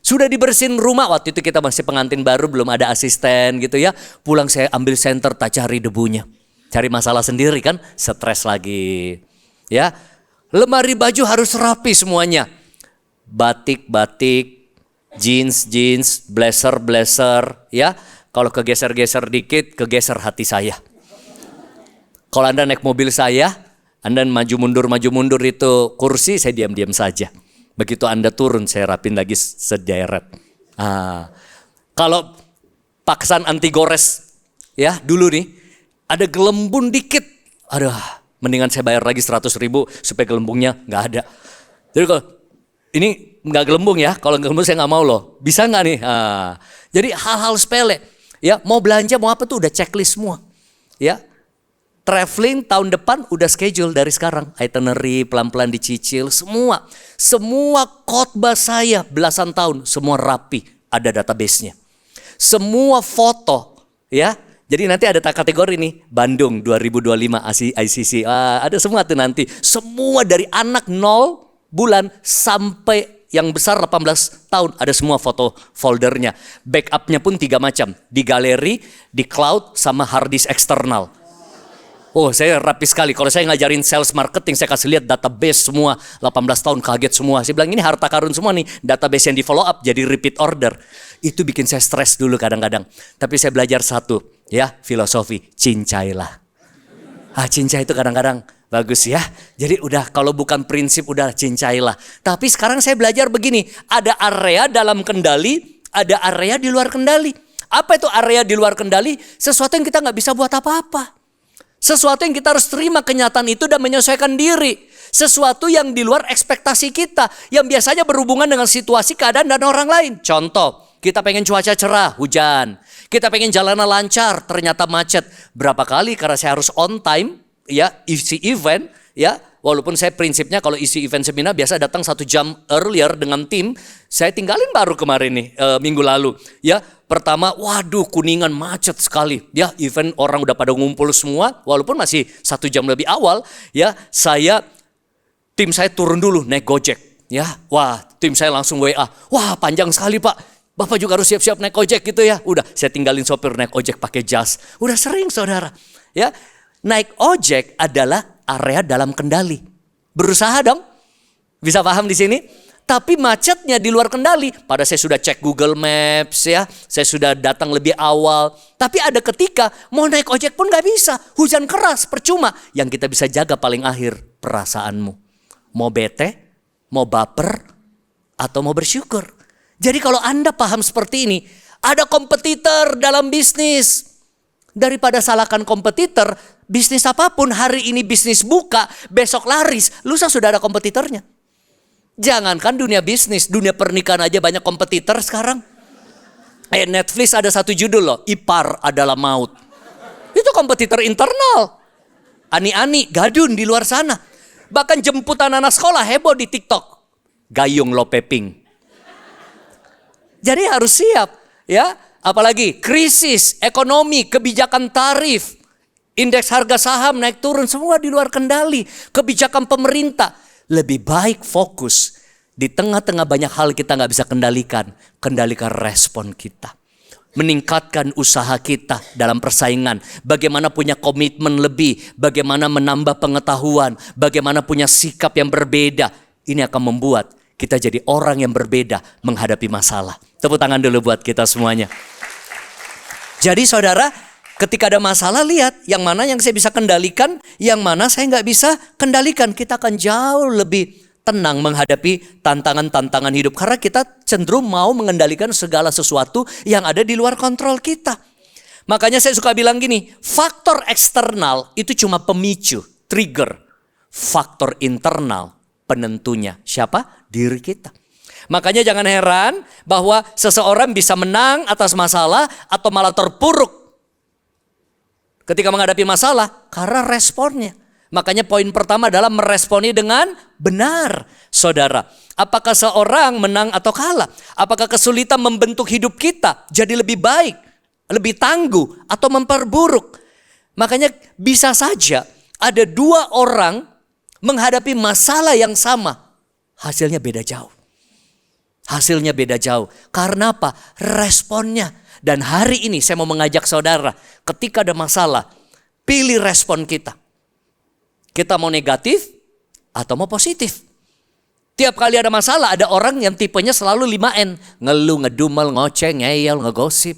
Sudah dibersihin rumah, waktu itu kita masih pengantin baru, belum ada asisten gitu ya. Pulang saya ambil senter, tak cari debunya. Cari masalah sendiri kan, stres lagi. Ya, lemari baju harus rapi semuanya. Batik-batik. Jeans, blazer, ya. Kalau kegeser-geser dikit, kegeser hati saya. Kalau Anda naik mobil saya, Anda maju mundur itu kursi, saya diam-diam saja. Begitu Anda turun, saya rapin lagi sederet. Kalau paksan anti gores, ya dulu nih, ada gelembung dikit. Aduh, mendingan saya bayar lagi 100.000 supaya gelembungnya nggak ada. Jadi kalau ini nggak gelembung ya, kalau nggak gelembung saya nggak mau loh. Bisa nggak nih? Jadi hal-hal sepele, ya mau belanja mau apa tuh udah checklist semua, ya. Traveling tahun depan udah schedule dari sekarang, itinerary pelan-pelan dicicil, semua khotbah saya belasan tahun semua rapi, ada database-nya. Semua foto, ya Jadi nanti ada kategori nih, Bandung 2025 ICC. Ada semua tuh nanti. Semua dari anak 0 bulan sampai yang besar 18 tahun. Ada semua foto foldernya. Backupnya pun 3 macam. Di galeri, di cloud, sama hard disk eksternal. Oh, saya rapi sekali. Kalau saya ngajarin sales marketing, saya kasih lihat database semua. 18 tahun kaget semua. Saya bilang ini harta karun semua nih. Database yang di follow up jadi repeat order. Itu bikin saya stres dulu kadang-kadang. Tapi saya belajar satu, ya, filosofi. Cincailah. Cincai itu kadang-kadang bagus ya. Jadi udah kalau bukan prinsip udah cincailah. Tapi sekarang saya belajar begini. Ada area dalam kendali, ada area di luar kendali. Apa itu area di luar kendali? Sesuatu yang kita nggak bisa buat apa-apa. Sesuatu yang kita harus terima kenyataan itu dan menyesuaikan diri. Sesuatu yang di luar ekspektasi kita. Yang biasanya berhubungan dengan situasi, keadaan, dan orang lain. Contoh, kita pengen cuaca cerah, hujan. Kita pengen jalanan lancar, ternyata macet. Berapa kali karena saya harus on time, ya, isi event, ya. Walaupun saya prinsipnya kalau isi event seminar biasa datang 1 jam earlier dengan tim. Saya tinggalin baru kemarin nih, minggu lalu. Ya, pertama, waduh Kuningan macet sekali. Ya, event orang udah pada ngumpul semua. Walaupun masih 1 jam lebih awal. Ya, tim saya turun dulu naik Gojek. Ya, wah tim saya langsung WA. Wah panjang sekali Pak. Bapak juga harus siap-siap naik ojek gitu ya. Udah, saya tinggalin sopir naik ojek pakai jas. Udah sering saudara. Ya, naik ojek adalah area dalam kendali. Berusaha dong. Bisa paham di sini? Tapi macetnya di luar kendali. Pada saya sudah cek Google Maps ya. Saya sudah datang lebih awal. Tapi ada ketika mau naik ojek pun gak bisa. Hujan keras, percuma. Yang kita bisa jaga paling akhir perasaanmu. Mau bete, mau baper, atau mau bersyukur. Jadi kalau Anda paham seperti ini. Ada kompetitor dalam bisnis. Daripada salahkan kompetitor, bisnis apapun hari ini bisnis buka, besok laris, lusa sudah ada kompetitornya. Jangankan dunia bisnis, dunia pernikahan aja banyak kompetitor sekarang. Netflix ada satu judul loh, Ipar Adalah Maut. Itu kompetitor internal. Ani-ani, gadun di luar sana. Bahkan jemputan anak sekolah heboh di TikTok. Gayung Lope Pink. Jadi harus siap ya. Apalagi krisis, ekonomi, kebijakan tarif. Indeks harga saham naik turun semua di luar kendali. Kebijakan pemerintah. Lebih baik fokus di tengah-tengah banyak hal kita nggak bisa kendalikan. Kendalikan respon kita. Meningkatkan usaha kita dalam persaingan. Bagaimana punya komitmen lebih. Bagaimana menambah pengetahuan. Bagaimana punya sikap yang berbeda. Ini akan membuat kita jadi orang yang berbeda menghadapi masalah. Tepuk tangan dulu buat kita semuanya. Jadi saudara, ketika ada masalah lihat yang mana yang saya bisa kendalikan, yang mana saya nggak bisa kendalikan. Kita akan jauh lebih tenang menghadapi tantangan-tantangan hidup. Karena kita cenderung mau mengendalikan segala sesuatu yang ada di luar kontrol kita. Makanya saya suka bilang gini, faktor eksternal itu cuma pemicu, trigger. Faktor internal penentunya. Siapa? Diri kita. Makanya jangan heran bahwa seseorang bisa menang atas masalah atau malah terpuruk ketika menghadapi masalah karena responnya. Makanya poin pertama adalah meresponi dengan benar. Saudara, apakah seorang menang atau kalah? Apakah kesulitan membentuk hidup kita jadi lebih baik, lebih tangguh atau memperburuk? Makanya bisa saja ada 2 orang menghadapi masalah yang sama. Hasilnya beda jauh. Hasilnya beda jauh. Karena apa? Responnya. Dan hari ini saya mau mengajak saudara, ketika ada masalah, pilih respon kita. Kita mau negatif atau mau positif. Tiap kali ada masalah, ada orang yang tipenya selalu 5N. Ngeluh, ngedumel, ngoceh, ngeyel, ngegosip.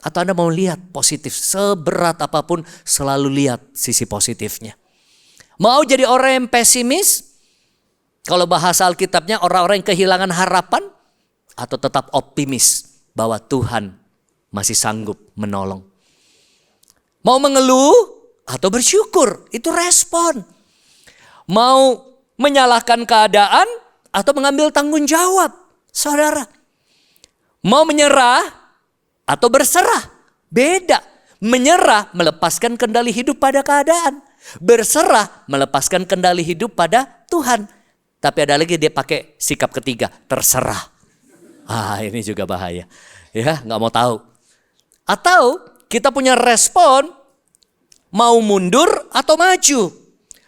Atau Anda mau lihat positif. Seberat apapun selalu lihat sisi positifnya. Mau jadi orang yang pesimis? Kalau bahasa Alkitabnya orang-orang yang kehilangan harapan, atau tetap optimis bahwa Tuhan masih sanggup menolong. Mau mengeluh atau bersyukur, itu respon. Mau menyalahkan keadaan atau mengambil tanggung jawab, saudara. Mau menyerah atau berserah, beda. Menyerah melepaskan kendali hidup pada keadaan. Berserah melepaskan kendali hidup pada Tuhan. Tapi ada lagi dia pakai sikap ketiga, terserah. Ini juga bahaya. Ya, nggak mau tahu. Atau kita punya respon, mau mundur atau maju.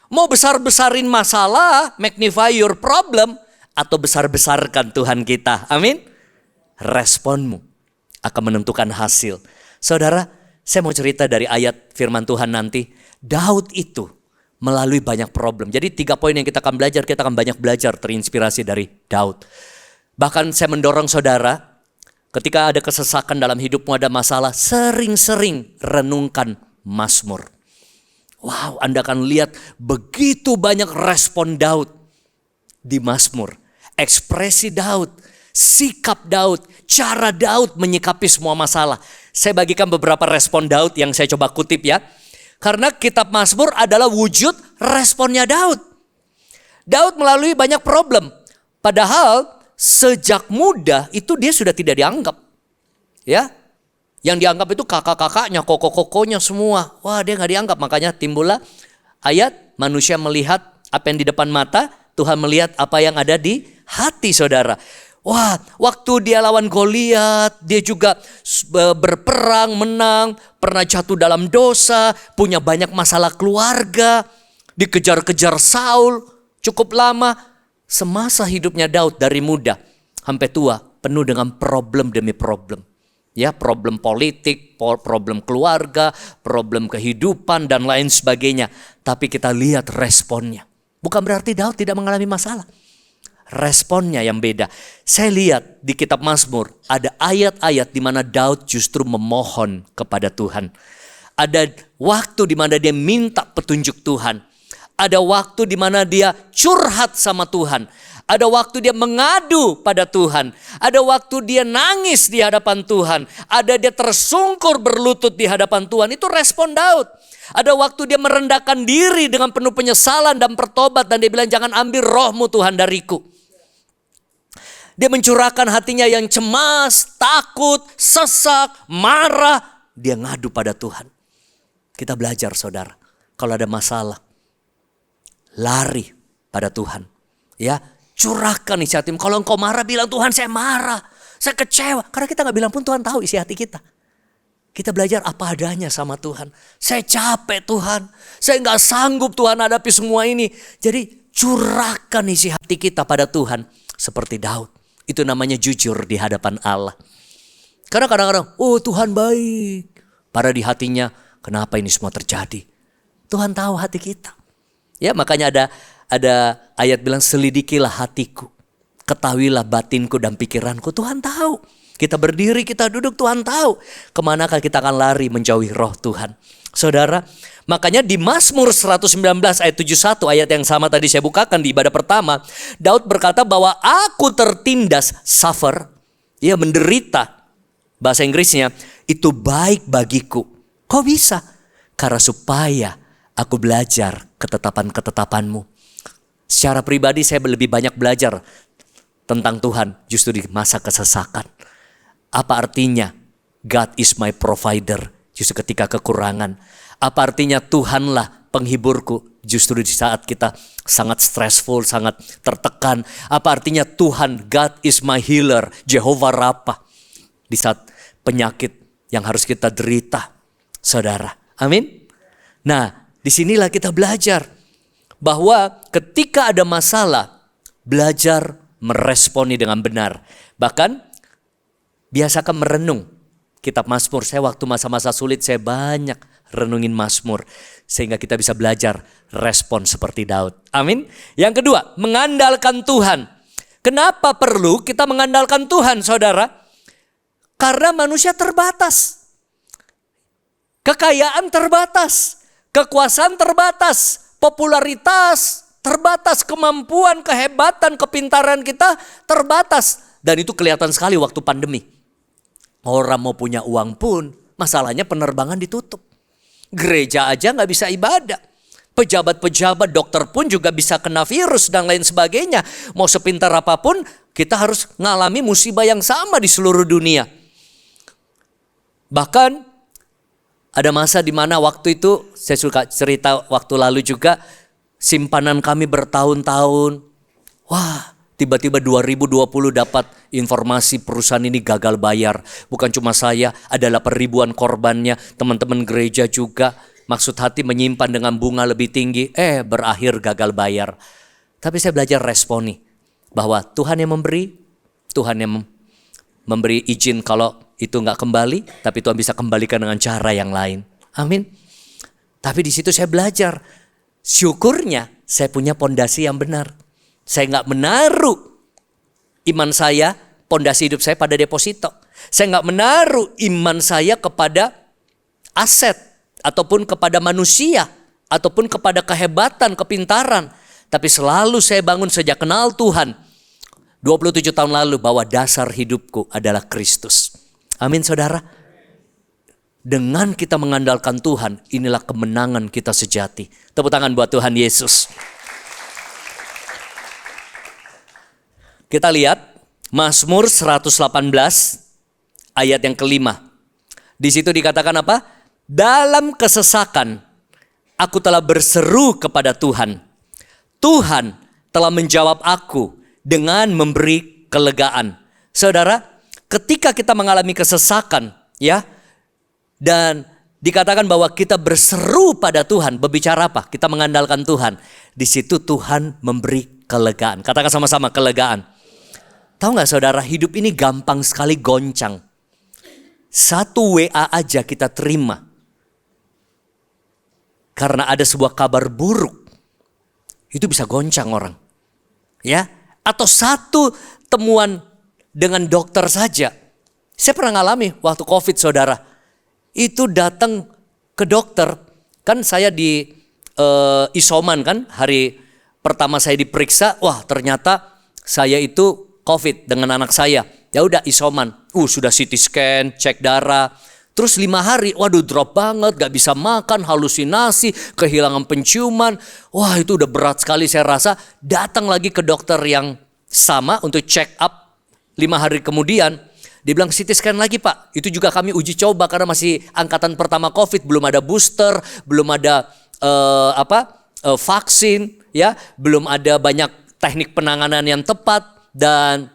Mau besar-besarin masalah, magnify your problem, atau besar-besarkan Tuhan kita. Amin. Responmu akan menentukan hasil. Saudara, saya mau cerita dari ayat firman Tuhan nanti. Daud itu melalui banyak problem. Jadi 3 poin yang kita akan belajar, kita akan banyak belajar terinspirasi dari Daud. Bahkan saya mendorong saudara, ketika ada kesesakan dalam hidupmu, ada masalah, sering-sering renungkan Mazmur. Wow, Anda akan lihat begitu banyak respon Daud di Mazmur. Ekspresi Daud, sikap Daud, cara Daud menyikapi semua masalah. Saya bagikan beberapa respon Daud yang saya coba kutip ya. Karena kitab Mazmur adalah wujud responnya Daud. Daud melalui banyak problem. Padahal sejak muda itu dia sudah tidak dianggap. Ya. Yang dianggap itu kakak-kakaknya, koko-kokonya semua. Wah, dia gak dianggap. Makanya timbullah ayat manusia melihat apa yang di depan mata, Tuhan melihat apa yang ada di hati saudara. Wah, waktu dia lawan Goliat, dia juga berperang, menang, pernah jatuh dalam dosa, punya banyak masalah keluarga, dikejar-kejar Saul cukup lama. Semasa hidupnya Daud dari muda sampai tua penuh dengan problem demi problem. Ya, problem politik, problem keluarga, problem kehidupan dan lain sebagainya. Tapi kita lihat responnya. Bukan berarti Daud tidak mengalami masalah. Responnya yang beda. Saya lihat di kitab Mazmur ada ayat-ayat di mana Daud justru memohon kepada Tuhan. Ada waktu di mana dia minta petunjuk Tuhan. Ada waktu di mana dia curhat sama Tuhan. Ada waktu dia mengadu pada Tuhan. Ada waktu dia nangis di hadapan Tuhan. Ada dia tersungkur berlutut di hadapan Tuhan. Itu respon Daud. Ada waktu dia merendahkan diri dengan penuh penyesalan dan bertobat. Dan dia bilang, jangan ambil rohmu Tuhan dariku. Dia mencurahkan hatinya yang cemas, takut, sesak, marah. Dia ngadu pada Tuhan. Kita belajar saudara. Kalau ada masalah, lari pada Tuhan. Ya, curahkan isi hatimu. Kalau engkau marah, bilang Tuhan saya marah, saya kecewa. Karena kita gak bilang pun Tuhan tahu isi hati kita. Kita belajar apa adanya sama Tuhan. Saya capek Tuhan, saya gak sanggup Tuhan hadapi semua ini. Jadi curahkan isi hati kita pada Tuhan. Seperti Daud. Itu namanya jujur di hadapan Allah. Karena kadang-kadang, oh Tuhan baik. Padahal di hatinya, kenapa ini semua terjadi? Tuhan tahu hati kita. Ya, makanya ada ayat bilang, selidikilah hatiku, ketahuilah batinku dan pikiranku. Tuhan tahu. Kita berdiri, kita duduk, Tuhan tahu kemanakah kita akan lari menjauhi roh Tuhan. Saudara, makanya di Mazmur 119 ayat 71, ayat yang sama tadi saya bukakan di ibadah pertama, Daud berkata bahwa aku tertindas, suffer, ya menderita. Bahasa Inggrisnya, itu baik bagiku. Kok bisa? Karena supaya aku belajar ketetapan-ketetapanmu. Secara pribadi saya lebih banyak belajar tentang Tuhan justru di masa kesesakan. Apa artinya God is my provider justru ketika kekurangan? Apa artinya Tuhanlah penghiburku justru di saat kita sangat stressful, sangat tertekan? Apa artinya Tuhan, God is my healer, Jehovah Rapha, di saat penyakit yang harus kita derita, saudara. Amin. Nah, disinilah kita belajar bahwa ketika ada masalah, belajar meresponi dengan benar. Bahkan biasakan merenung kitab Mazmur. Saya waktu masa-masa sulit saya banyak renungin Mazmur. Sehingga kita bisa belajar respon seperti Daud. Amin. Yang kedua, mengandalkan Tuhan. Kenapa perlu kita mengandalkan Tuhan saudara? Karena manusia terbatas. Kekayaan terbatas. Kekuasaan terbatas. Popularitas terbatas. Kemampuan, kehebatan, kepintaran kita terbatas. Dan itu kelihatan sekali waktu pandemi. Orang mau punya uang pun masalahnya penerbangan ditutup. Gereja aja gak bisa ibadah. Pejabat-pejabat, dokter pun juga bisa kena virus dan lain sebagainya. Mau sepintar apapun kita harus ngalami musibah yang sama di seluruh dunia. Bahkan ada masa di mana waktu itu, saya suka cerita waktu lalu juga, simpanan kami bertahun-tahun. Wah, Tiba-tiba 2020 dapat informasi perusahaan ini gagal bayar. Bukan cuma saya, ada 8.000-an korbannya, teman-teman gereja juga. Maksud hati menyimpan dengan bunga lebih tinggi, berakhir gagal bayar. Tapi saya belajar responi, bahwa Tuhan yang memberi, Tuhan yang memberi izin kalau itu nggak kembali, tapi Tuhan bisa kembalikan dengan cara yang lain. Amin. Tapi di situ saya belajar, syukurnya saya punya pondasi yang benar. Saya nggak menaruh iman saya, pondasi hidup saya pada deposito. Saya nggak menaruh iman saya kepada aset, ataupun kepada manusia, ataupun kepada kehebatan, kepintaran. Tapi selalu saya bangun sejak kenal Tuhan, 27 tahun lalu, bahwa dasar hidupku adalah Kristus. Amin saudara. Dengan kita mengandalkan Tuhan, inilah kemenangan kita sejati. Tepuk tangan buat Tuhan Yesus. Kita lihat Mazmur 118 ayat yang kelima. Di situ dikatakan apa? Dalam kesesakan aku telah berseru kepada Tuhan. Tuhan telah menjawab aku dengan memberi kelegaan. Saudara, ketika kita mengalami kesesakan, ya, dan dikatakan bahwa kita berseru pada Tuhan, berbicara apa? Kita mengandalkan Tuhan. Di situ Tuhan memberi kelegaan. Katakan sama-sama, kelegaan. Tahu nggak saudara, hidup ini gampang sekali goncang. Satu WA aja kita terima karena ada sebuah kabar buruk, itu bisa goncang orang, ya. Atau satu temuan dengan dokter saja. Saya pernah ngalami waktu COVID saudara, itu datang ke dokter, kan saya di isoman kan, hari pertama saya diperiksa, wah ternyata saya itu COVID dengan anak saya. Ya udah isoman, sudah CT scan, cek darah. Terus 5 hari, waduh drop banget, gak bisa makan, halusinasi, kehilangan penciuman. Wah itu udah berat sekali saya rasa. Datang lagi ke dokter yang sama untuk check up 5 hari kemudian. Dia bilang CT scan lagi pak. Itu juga kami uji coba karena masih angkatan pertama COVID. Belum ada booster, belum ada vaksin, ya, belum ada banyak teknik penanganan yang tepat. Dan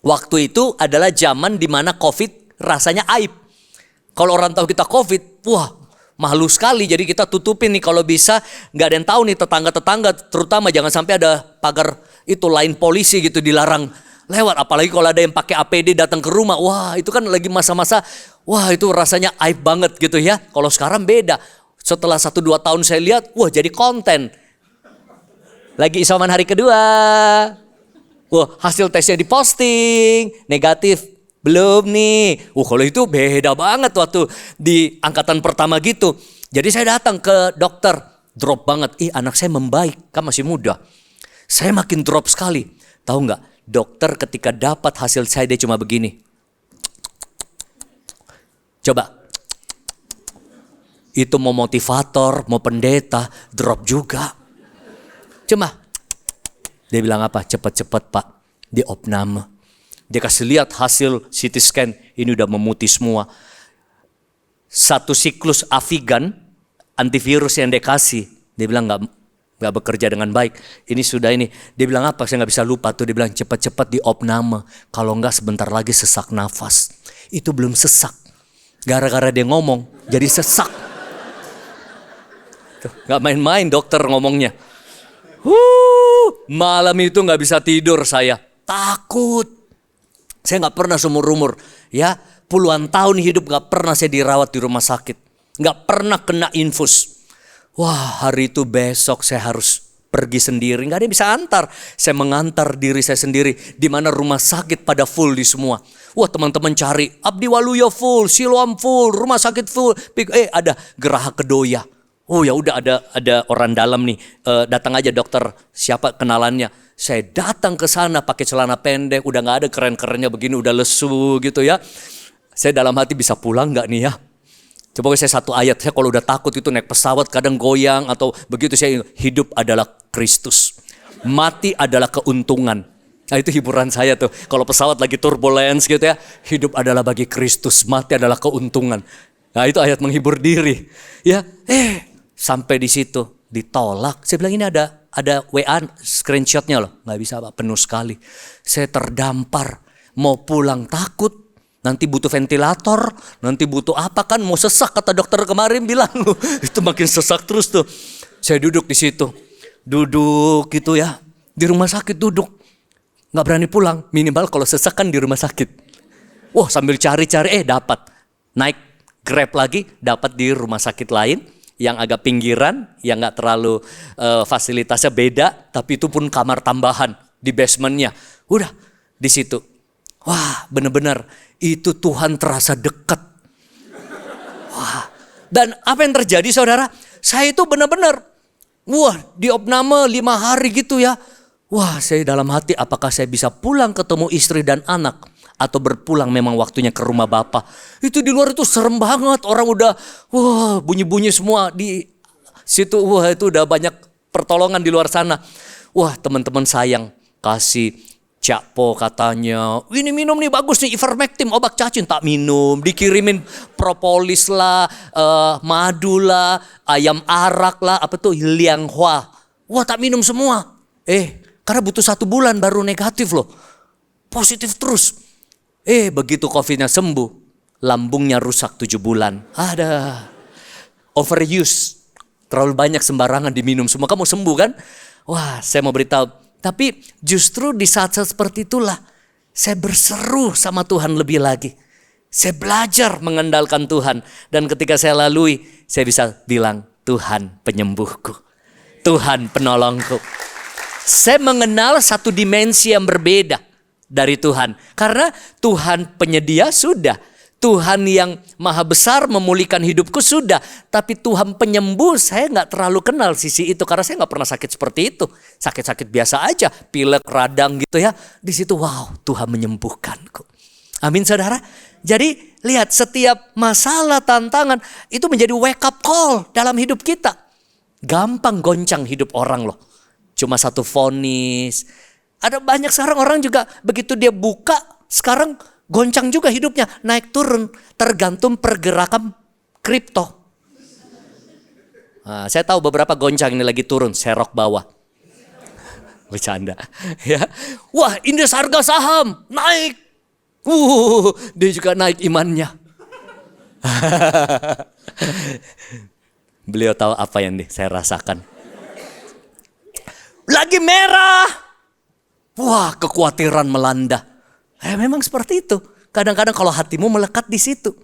waktu itu adalah zaman dimana COVID rasanya aib. Kalau orang tahu kita COVID, wah malu sekali. Jadi kita tutupin nih kalau bisa, nggak ada yang tahu nih tetangga-tetangga. Terutama jangan sampai ada pagar itu lain polisi gitu dilarang lewat. Apalagi kalau ada yang pakai APD datang ke rumah. Wah itu kan lagi masa-masa, wah itu rasanya aib banget gitu ya. Kalau sekarang beda. Setelah 1-2 tahun saya lihat, wah jadi konten. Lagi isoman hari kedua. Wah hasil tesnya diposting, negatif. Belum nih. Kalau itu beda banget waktu di angkatan pertama gitu. Jadi saya datang ke dokter. Drop banget. Anak saya membaik. Kan masih muda. Saya makin drop sekali. Tahu nggak? Dokter ketika dapat hasil saya dia cuma begini. Coba. Itu mau motivator, mau pendeta. Drop juga. Cuma. Dia bilang apa? Cepat-cepat pak, di opname. Dia kasih lihat hasil CT scan, ini udah memutih semua. Satu siklus Avigan, antivirus yang dia kasih, dia bilang nggak bekerja dengan baik. Ini sudah ini. Dia bilang apa? Saya nggak bisa lupa tuh. Dia bilang cepat-cepat di opname. Kalau nggak sebentar lagi sesak nafas. Itu belum sesak. Gara-gara dia ngomong, jadi sesak. Tuh, nggak main-main dokter ngomongnya. Malam itu gak bisa tidur saya. Takut. Saya gak pernah seumur umur. Ya, puluhan tahun hidup gak pernah saya dirawat di rumah sakit. Gak pernah kena infus. Wah hari itu besok saya harus pergi sendiri. Gak ada yang bisa antar. Saya mengantar diri saya sendiri. Di mana rumah sakit pada full di semua. Wah teman-teman cari. Abdi Waluyo full, Siloam full, rumah sakit full. Ada Geraha Kedoya. Oh ya udah ada orang dalam nih, datang aja dokter, siapa kenalannya. Saya datang ke sana pakai celana pendek, udah nggak ada keren-kerennya begini, udah lesu gitu ya. Saya dalam hati bisa pulang nggak nih ya? Coba saya satu ayat, saya kalau udah takut itu naik pesawat kadang goyang atau begitu saya hidup adalah Kristus, mati adalah keuntungan. Nah itu hiburan saya tuh, kalau pesawat lagi turbulence gitu ya, hidup adalah bagi Kristus, mati adalah keuntungan. Nah itu ayat menghibur diri, ya. Sampai di situ ditolak. Saya bilang ini ada ada WA screenshotnya loh. Nggak bisa Pak, penuh sekali. Saya terdampar, mau pulang takut. Nanti butuh ventilator, nanti butuh apa kan, mau sesak kata dokter kemarin bilang. Itu makin sesak terus tuh. Saya duduk di situ. Duduk gitu ya. Di rumah sakit duduk. Nggak berani pulang, minimal kalau sesak kan di rumah sakit. Wah sambil cari-cari, dapat. Naik Grab lagi, dapat di rumah sakit lain. Yang agak pinggiran, yang nggak terlalu fasilitasnya beda. Tapi itu pun kamar tambahan di basementnya. Udah di situ. Wah bener-bener itu Tuhan terasa dekat. Wah, dan apa yang terjadi saudara? Saya itu benar-benar, wah diopname 5 hari gitu ya. Wah saya dalam hati apakah saya bisa pulang ketemu istri dan anak. Atau berpulang memang waktunya ke rumah Bapak. Itu di luar itu serem banget. Orang udah wah bunyi-bunyi semua di situ. Wah itu udah banyak pertolongan di luar sana. Wah teman-teman sayang kasih Cakpo katanya, ini minum nih bagus nih ivermectin, obat cacing, tak minum. Dikirimin propolis lah, madu lah, ayam arak lah, apa tuh lianghua. Wah tak minum semua. Karena butuh 1 bulan baru negatif loh. Positif terus. Begitu COVID-nya sembuh, lambungnya rusak 7 bulan. Ada overuse, terlalu banyak sembarangan diminum semua. Kamu sembuh kan? Wah saya mau beritahu. Tapi justru di saat-saat seperti itulah saya berseru sama Tuhan lebih lagi. Saya belajar mengandalkan Tuhan. Dan ketika saya lalui, saya bisa bilang, Tuhan penyembuhku. Tuhan penolongku. Saya mengenal satu dimensi yang berbeda dari Tuhan. Karena Tuhan penyedia sudah. Tuhan yang maha besar memulihkan hidupku sudah. Tapi Tuhan penyembuh saya gak terlalu kenal sisi itu. Karena saya gak pernah sakit seperti itu. Sakit-sakit biasa aja. Pilek, radang gitu ya. Di situ wow Tuhan menyembuhkanku. Amin saudara. Jadi lihat setiap masalah tantangan itu menjadi wake up call dalam hidup kita. Gampang goncang hidup orang loh. Cuma satu vonis. Ada banyak sekarang orang juga begitu dia buka sekarang goncang juga hidupnya, naik turun tergantung pergerakan kripto. Nah, saya tahu beberapa goncang ini lagi turun, serok bawah. Bercanda. Ya. Wah, indeks harga saham naik. Dia juga naik imannya. Beliau tahu apa yang saya rasakan. Lagi merah. Wah, kekhawatiran melanda. Memang seperti itu. Kadang-kadang kalau hatimu melekat di situ.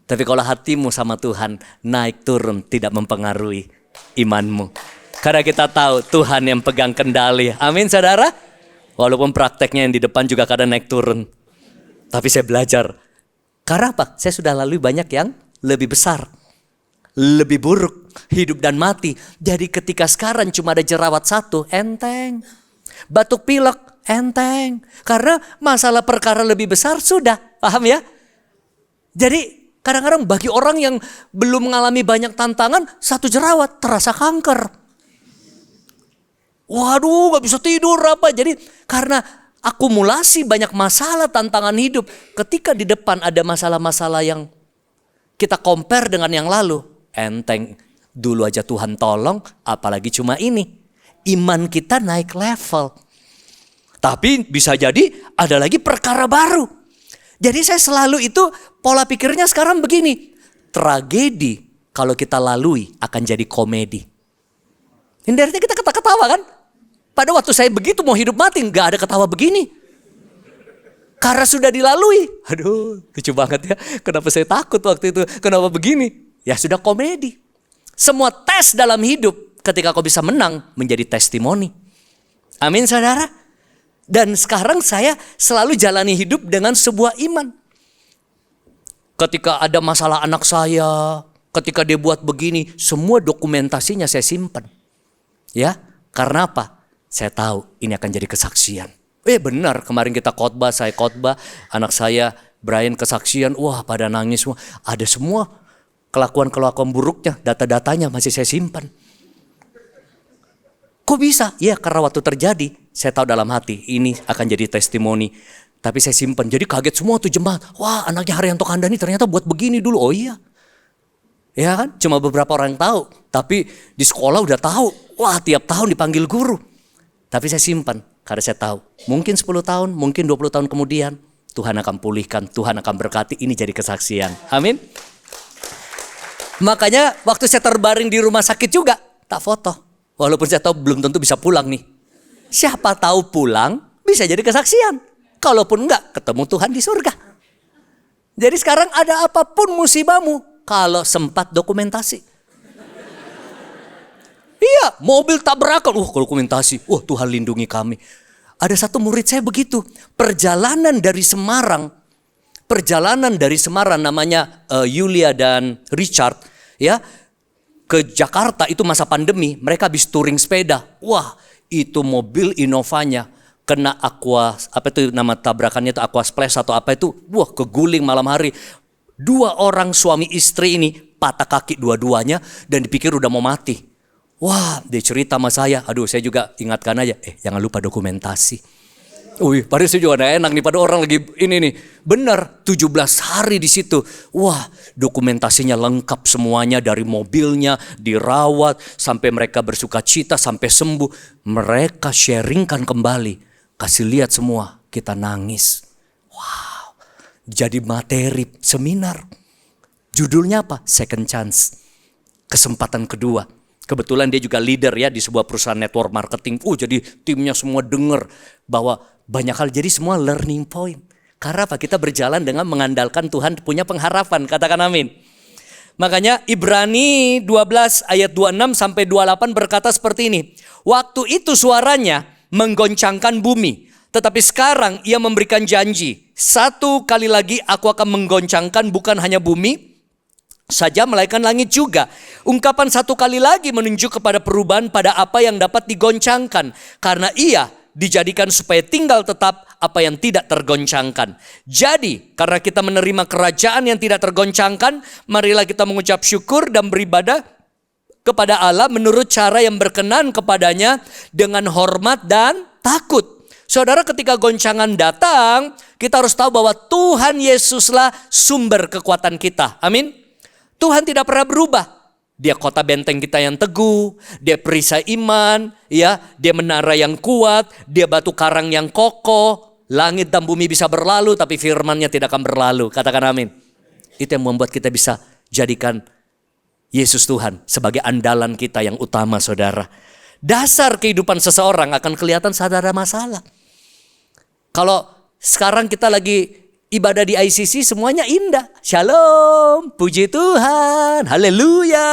Tapi kalau hatimu sama Tuhan naik turun tidak mempengaruhi imanmu. Karena kita tahu Tuhan yang pegang kendali. Amin saudara. Walaupun prakteknya yang di depan juga kadang naik turun. Tapi saya belajar. Karena apa? Saya sudah lalui banyak yang lebih besar. Lebih buruk. Hidup dan mati. Jadi ketika sekarang cuma ada jerawat 1, enteng. Batuk pilek, enteng. Karena masalah perkara lebih besar sudah. Paham ya? Jadi kadang-kadang bagi orang yang belum mengalami banyak tantangan, 1 jerawat terasa kanker. Waduh gak bisa tidur apa. Jadi karena akumulasi banyak masalah tantangan hidup. Ketika di depan ada masalah-masalah yang kita compare dengan yang lalu. Enteng. Dulu aja Tuhan tolong, apalagi cuma ini. Iman kita naik level. Tapi bisa jadi ada lagi perkara baru. Jadi saya selalu itu pola pikirnya sekarang begini. Tragedi kalau kita lalui akan jadi komedi. Ini dari kita ketawa kan? Pada waktu saya begitu mau hidup mati gak ada ketawa begini. Karena sudah dilalui. Aduh lucu banget ya. Kenapa saya takut waktu itu? Kenapa begini? Ya sudah komedi. Semua tes dalam hidup ketika kau bisa menang menjadi testimoni. Amin saudara. Dan sekarang saya selalu jalani hidup dengan sebuah iman. Ketika ada masalah anak saya, ketika dia buat begini, semua dokumentasinya saya simpan. Ya, karena apa? Saya tahu ini akan jadi kesaksian. Benar, kemarin kita khotbah, saya khotbah, anak saya Brian kesaksian, wah pada nangis semua. Ada semua kelakuan-kelakuan buruknya, data-datanya masih saya simpan. Kok bisa? Ya karena waktu terjadi, saya tahu dalam hati ini akan jadi testimoni. Tapi saya simpan. Jadi kaget semua tuh jemaat. Wah anaknya Haryanto Kandani ternyata buat begini dulu. Oh iya. Ya kan? Cuma beberapa orang yang tahu. Tapi di sekolah udah tahu. Wah, tiap tahun dipanggil guru. Tapi saya simpan karena saya tahu. Mungkin 10 tahun, mungkin 20 tahun kemudian Tuhan akan pulihkan, Tuhan akan berkati. Ini jadi kesaksian. Amin. Makanya waktu saya terbaring di rumah sakit juga tak foto. Walaupun saya tahu belum tentu bisa pulang nih. Siapa tahu pulang bisa jadi kesaksian. Kalaupun enggak, ketemu Tuhan di surga. Jadi sekarang ada apapun musibahmu, kalau sempat dokumentasi. Iya, mobil tabrakan, dokumentasi. Tuhan lindungi kami. Ada satu murid saya begitu, perjalanan dari Semarang namanya Yulia dan Richard, ya, ke Jakarta itu masa pandemi, mereka habis touring sepeda. Wah, itu mobil Innovanya kena nama tabrakannya itu aqua splash atau apa itu, keguling malam hari. 2 orang suami istri ini patah kaki dua-duanya dan dipikir udah mau mati. Wah, dia cerita sama saya, aduh saya juga ingatkan aja, jangan lupa dokumentasi. Padahal saya juga gak enak nih pada orang lagi ini nih. Benar, 17 hari di situ. Wah, dokumentasinya lengkap semuanya, dari mobilnya, dirawat, sampai mereka bersuka cita, sampai sembuh. Mereka sharingkan kembali, kasih lihat semua, kita nangis. Wow, jadi materi seminar. Judulnya apa? Second chance, kesempatan kedua. Kebetulan dia juga leader ya di sebuah perusahaan network marketing. Jadi timnya semua dengar bahwa banyak hal, jadi semua learning point. Karena apa? Kita berjalan dengan mengandalkan Tuhan, punya pengharapan. Katakan amin. Makanya Ibrani 12 ayat 26 sampai 28 berkata seperti ini. Waktu itu suaranya menggoncangkan bumi. Tetapi sekarang ia memberikan janji. 1 kali lagi aku akan menggoncangkan bukan hanya bumi saja, melainkan langit juga. Ungkapan 1 kali lagi menunjuk kepada perubahan pada apa yang dapat digoncangkan. Karena ia dijadikan supaya tinggal tetap apa yang tidak tergoncangkan. Jadi karena kita menerima kerajaan yang tidak tergoncangkan, marilah kita mengucap syukur dan beribadah kepada Allah menurut cara yang berkenan kepadanya dengan hormat dan takut. Saudara, ketika goncangan datang, kita harus tahu bahwa Tuhan Yesuslah sumber kekuatan kita. Amin. Tuhan tidak pernah berubah. Dia kota benteng kita yang teguh, dia perisai iman, ya, dia menara yang kuat, dia batu karang yang kokoh. Langit dan bumi bisa berlalu, tapi firman-Nya tidak akan berlalu. Katakan amin. Itu yang membuat kita bisa jadikan Yesus Tuhan sebagai andalan kita yang utama, saudara. Dasar kehidupan seseorang akan kelihatan saat ada masalah. Kalau sekarang kita lagi ibadah di ICC semuanya indah. Shalom, puji Tuhan, haleluya.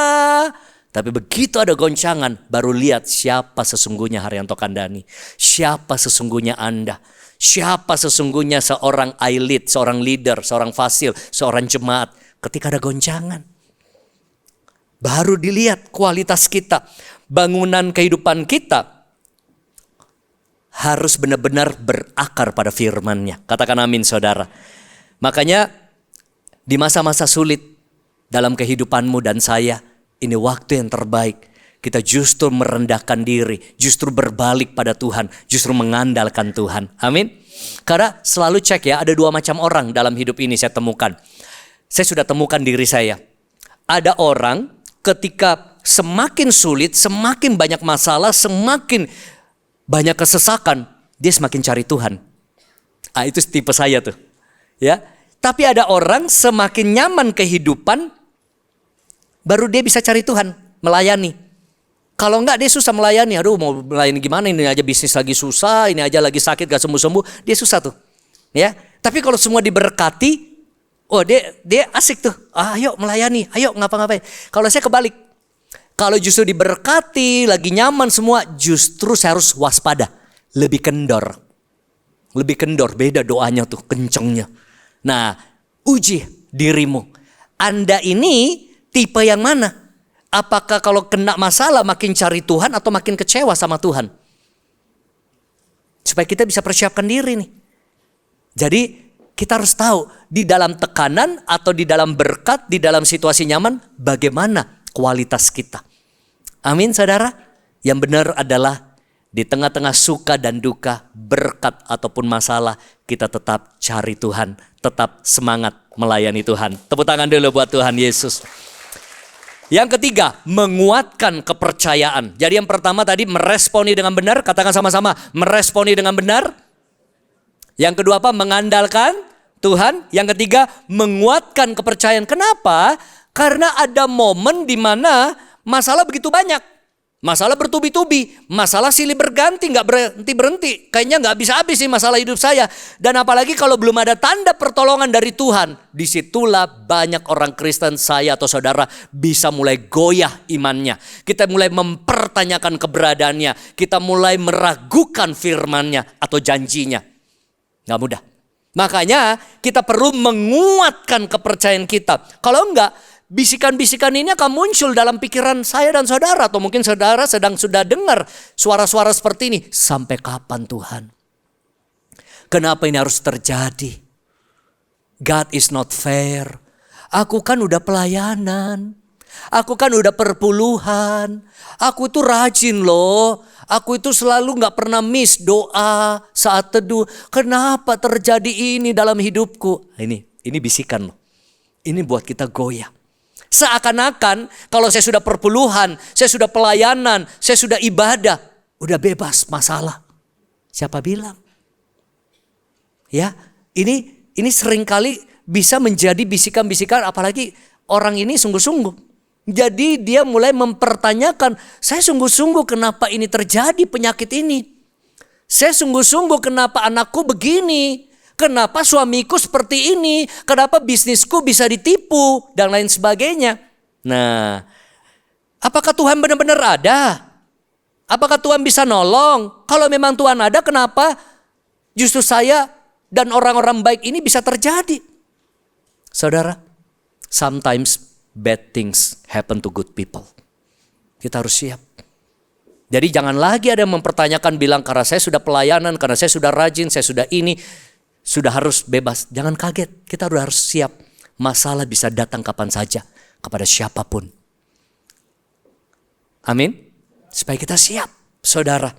Tapi begitu ada goncangan, baru lihat siapa sesungguhnya Haryanto Kandani. Siapa sesungguhnya Anda. Siapa sesungguhnya seorang I-lead, seorang leader, seorang fasil, seorang jemaat. Ketika ada goncangan, baru dilihat kualitas kita. Bangunan kehidupan kita harus benar-benar berakar pada firman-Nya. Katakan amin, saudara. Makanya di masa-masa sulit dalam kehidupanmu dan saya, ini waktu yang terbaik. Kita justru merendahkan diri, justru berbalik pada Tuhan, justru mengandalkan Tuhan. Amin. Karena selalu cek ya, ada 2 macam orang dalam hidup ini saya temukan. Saya sudah temukan diri saya. Ada orang ketika semakin sulit, semakin banyak masalah, semakin banyak kesesakan, dia semakin cari Tuhan. Itu tipe saya tuh. Ya. Tapi ada orang semakin nyaman kehidupan, baru dia bisa cari Tuhan, melayani. Kalau enggak dia susah melayani. Aduh, mau melayani gimana, ini aja bisnis lagi susah, ini aja lagi sakit gak sembuh-sembuh, dia susah tuh. Ya. Tapi kalau semua diberkati, dia asik tuh. Ayo melayani, ayo ngapa-ngapain. Kalau saya kebalik. Kalau justru diberkati, lagi nyaman semua, justru saya harus waspada. Lebih kendor. Lebih kendor, beda doanya tuh, kencengnya. Nah, uji dirimu. Anda ini tipe yang mana? Apakah kalau kena masalah makin cari Tuhan atau makin kecewa sama Tuhan? Supaya kita bisa persiapkan diri nih. Jadi kita harus tahu di dalam tekanan atau di dalam berkat, di dalam situasi nyaman, bagaimana kualitas kita. Amin, saudara. Yang benar adalah di tengah-tengah suka dan duka, berkat ataupun masalah, kita tetap cari Tuhan, tetap semangat melayani Tuhan. Tepuk tangan dulu buat Tuhan Yesus. Yang ketiga, menguatkan kepercayaan. Jadi yang pertama tadi meresponi dengan benar. Katakan sama-sama, meresponi dengan benar. Yang kedua apa? Mengandalkan Tuhan. Yang ketiga, menguatkan kepercayaan. Kenapa? Karena ada momen di mana masalah begitu banyak. Masalah bertubi-tubi, masalah silih berganti, gak berhenti-berhenti. Kayaknya gak bisa habis sih masalah hidup saya. Dan apalagi kalau belum ada tanda pertolongan dari Tuhan. Disitulah banyak orang Kristen, saya atau saudara, bisa mulai goyah imannya. Kita mulai mempertanyakan keberadaannya. Kita mulai meragukan firman-Nya atau janjinya. Gak mudah. Makanya kita perlu menguatkan kepercayaan kita. Kalau enggak, bisikan-bisikan ini akan muncul dalam pikiran saya dan saudara. Atau mungkin saudara sudah dengar suara-suara seperti ini. Sampai kapan Tuhan? Kenapa ini harus terjadi? God is not fair. Aku kan udah pelayanan. Aku kan udah perpuluhan. Aku itu rajin loh. Aku itu selalu gak pernah miss doa saat teduh. Kenapa terjadi ini dalam hidupku? Ini bisikan loh. Ini buat kita goyah. Seakan-akan kalau saya sudah perpuluhan, saya sudah pelayanan, saya sudah ibadah, udah bebas masalah. Siapa bilang? Ya, ini seringkali bisa menjadi bisikan-bisikan, apalagi orang ini sungguh-sungguh. Jadi dia mulai mempertanyakan, saya sungguh-sungguh kenapa ini terjadi penyakit ini? Saya sungguh-sungguh kenapa anakku begini? Kenapa suamiku seperti ini? Kenapa bisnisku bisa ditipu? Dan lain sebagainya. Nah, apakah Tuhan benar-benar ada? Apakah Tuhan bisa nolong? Kalau memang Tuhan ada, kenapa justru saya dan orang-orang baik ini bisa terjadi? Saudara, sometimes bad things happen to good people. Kita harus siap. Jadi jangan lagi ada yang mempertanyakan bilang karena saya sudah pelayanan, karena saya sudah rajin, saya sudah ini. Sudah harus bebas, jangan kaget, kita harus siap. Masalah bisa datang kapan saja, kepada siapapun. Amin. Supaya kita siap, saudara.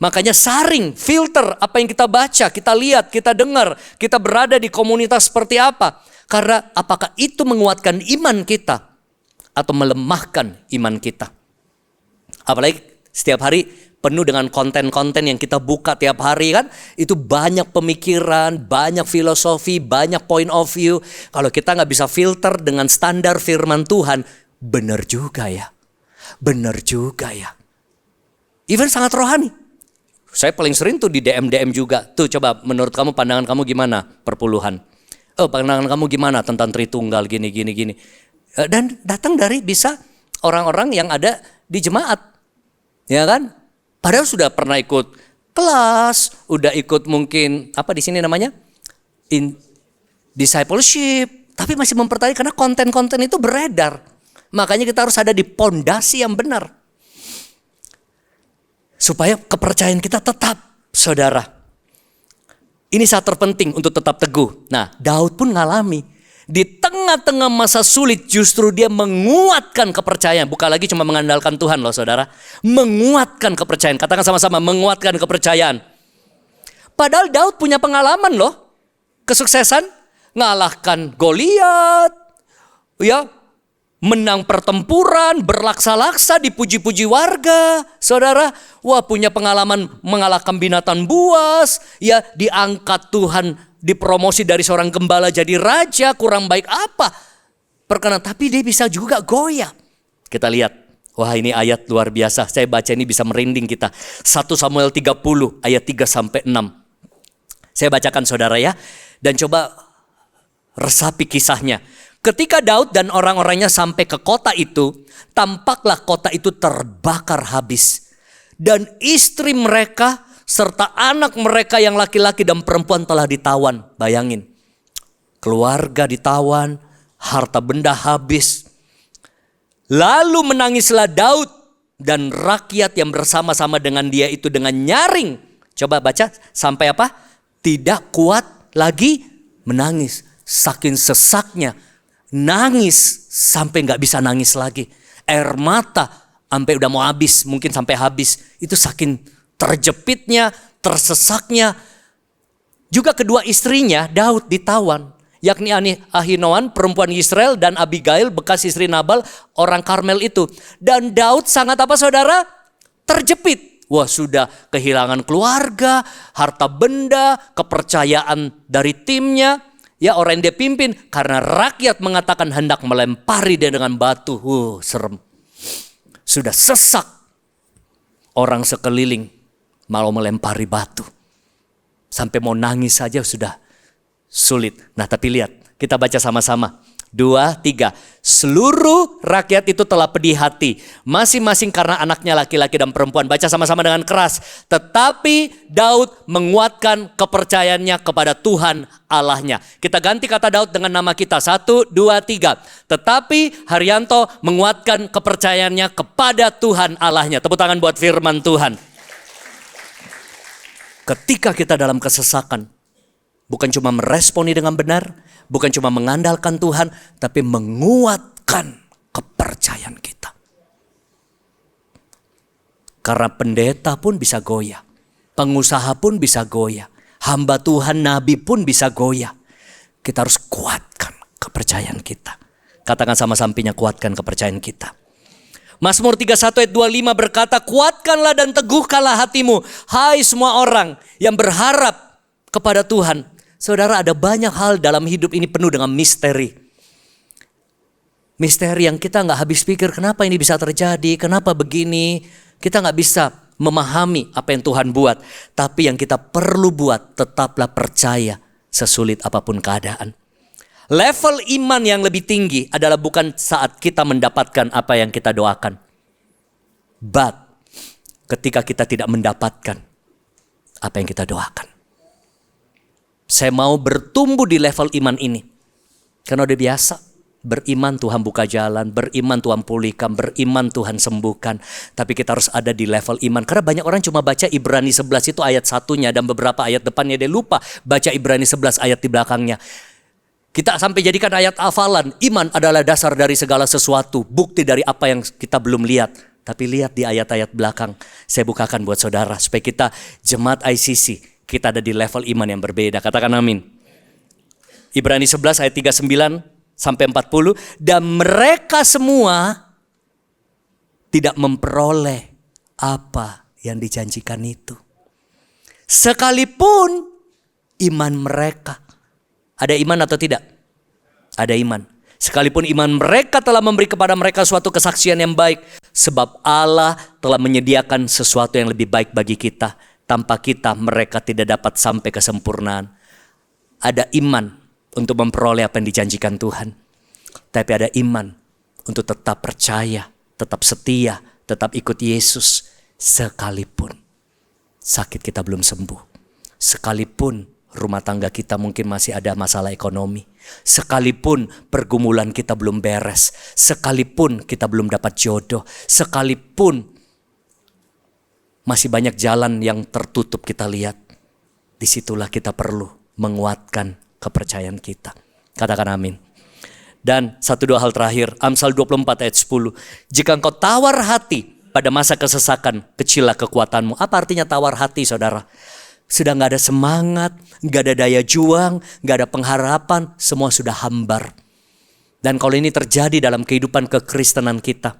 Makanya saring, filter apa yang kita baca, kita lihat, kita dengar, kita berada di komunitas seperti apa. Karena apakah itu menguatkan iman kita atau melemahkan iman kita. Apalagi setiap hari penuh dengan konten-konten yang kita buka tiap hari kan. Itu banyak pemikiran, banyak filosofi, banyak point of view. Kalau kita gak bisa filter dengan standar firman Tuhan, benar juga ya. Benar juga ya. Even sangat rohani. Saya paling sering tuh di DM juga. Tuh coba menurut kamu, pandangan kamu gimana perpuluhan? Pandangan kamu gimana tentang Tritunggal gini. Dan datang dari bisa orang-orang yang ada di jemaat. Ya kan? Padahal sudah pernah ikut kelas, udah ikut mungkin apa di sini namanya discipleship, tapi masih mempertanyakan karena konten-konten itu beredar. Makanya kita harus ada di pondasi yang benar, supaya kepercayaan kita tetap, saudara. Ini saat terpenting untuk tetap teguh. Nah, Daud pun ngalami. Di tengah-tengah masa sulit justru dia menguatkan kepercayaan. Bukan lagi cuma mengandalkan Tuhan loh saudara. Menguatkan kepercayaan. Katakan sama-sama, menguatkan kepercayaan. Padahal Daud punya pengalaman loh. Kesuksesan. Ngalahkan Goliat. Ya, menang pertempuran, berlaksa-laksa, dipuji-puji warga. Saudara, wah punya pengalaman mengalahkan binatang buas. Ya, diangkat Tuhan, dipromosi dari seorang gembala jadi raja, kurang baik apa? Perkenan, tapi dia bisa juga goyah. Kita lihat, wah ini ayat luar biasa. Saya baca ini bisa merinding kita. 1 Samuel 30 ayat 3-6. Saya bacakan saudara ya. Dan coba resapi kisahnya. Ketika Daud dan orang-orangnya sampai ke kota itu, tampaklah kota itu terbakar habis. Dan istri mereka serta anak mereka yang laki-laki dan perempuan telah ditawan. Bayangin, keluarga ditawan, harta benda habis. Lalu menangislah Daud dan rakyat yang bersama-sama dengan dia itu dengan nyaring. Coba baca sampai apa? Tidak kuat lagi menangis. Saking sesaknya, nangis sampai gak bisa nangis lagi. Air mata sampai udah mau habis, mungkin sampai habis. Itu saking terjepitnya, tersesaknya. Juga kedua istrinya Daud ditawan. yakni Ahinoam, perempuan Israel, dan Abigail, bekas istri Nabal, orang Karmel itu. Dan Daud sangat apa saudara? Terjepit. Wah, sudah kehilangan keluarga, harta benda, kepercayaan dari timnya. Ya, orang yang dia pimpin, karena rakyat mengatakan hendak melempari dia dengan batu. Serem. Sudah sesak. Orang sekeliling malah melempari batu. Sampai mau nangis saja sudah sulit. Nah, tapi lihat, kita baca sama-sama. 2, 3. Seluruh rakyat itu telah pedih hati, masing-masing karena anaknya laki-laki dan perempuan. Baca sama-sama dengan keras. Tetapi Daud menguatkan kepercayaannya kepada Tuhan Allahnya. Kita ganti kata Daud dengan nama kita. 1, 2, 3. Tetapi Haryanto menguatkan kepercayaannya kepada Tuhan Allahnya. Tepuk tangan buat firman Tuhan. Ketika kita dalam kesesakan, bukan cuma meresponi dengan benar, bukan cuma mengandalkan Tuhan, tapi menguatkan kepercayaan kita. Karena pendeta pun bisa goyah, pengusaha pun bisa goyah, hamba Tuhan, nabi pun bisa goyah. Kita harus kuatkan kepercayaan kita. Katakan sama sampingnya, kuatkan kepercayaan kita. Mazmur 31 ayat 25 berkata, kuatkanlah dan teguhkanlah hatimu, hai semua orang yang berharap kepada Tuhan. Saudara, ada banyak hal dalam hidup ini penuh dengan misteri. Misteri yang kita gak habis pikir, kenapa ini bisa terjadi, kenapa begini. Kita gak bisa memahami apa yang Tuhan buat. Tapi yang kita perlu buat, tetaplah percaya sesulit apapun keadaan. Level iman yang lebih tinggi adalah bukan saat kita mendapatkan apa yang kita doakan. But ketika kita tidak mendapatkan apa yang kita doakan. Saya mau bertumbuh di level iman ini. Karena udah biasa. Beriman Tuhan buka jalan, beriman Tuhan pulihkan, beriman Tuhan sembuhkan. Tapi kita harus ada di level iman. Karena banyak orang cuma baca Ibrani 11 itu ayat satunya. Dan beberapa ayat depannya dia lupa baca Ibrani 11 ayat di belakangnya. Kita sampai jadikan ayat hafalan. Iman adalah dasar dari segala sesuatu. Bukti dari apa yang kita belum lihat. Tapi lihat di ayat-ayat belakang. Saya bukakan buat saudara. Supaya kita jemaat ICC. Kita ada di level iman yang berbeda. Katakan amin. Ibrani 11 ayat 39 sampai 40. Dan mereka semua tidak memperoleh apa yang dijanjikan itu. Sekalipun iman mereka. Ada iman atau tidak? Ada iman. Sekalipun iman mereka telah memberi kepada mereka suatu kesaksian yang baik. Sebab Allah telah menyediakan sesuatu yang lebih baik bagi kita. Tanpa kita mereka tidak dapat sampai kesempurnaan. Ada iman untuk memperoleh apa yang dijanjikan Tuhan. Tapi ada iman untuk tetap percaya, tetap setia, tetap ikut Yesus. Sekalipun sakit kita belum sembuh. Sekalipun rumah tangga kita mungkin masih ada masalah ekonomi. Sekalipun pergumulan kita belum beres. Sekalipun kita belum dapat jodoh. Sekalipun masih banyak jalan yang tertutup kita lihat. Disitulah kita perlu menguatkan kepercayaan kita. Katakan amin. Dan 1-2 hal terakhir. Amsal 24 ayat 10. Jika engkau tawar hati pada masa kesesakan, kecillah kekuatanmu. Apa artinya tawar hati, saudara? Sudah gak ada semangat, gak ada daya juang, gak ada pengharapan, semua sudah hambar. Dan kalau ini terjadi dalam kehidupan kekristenan kita,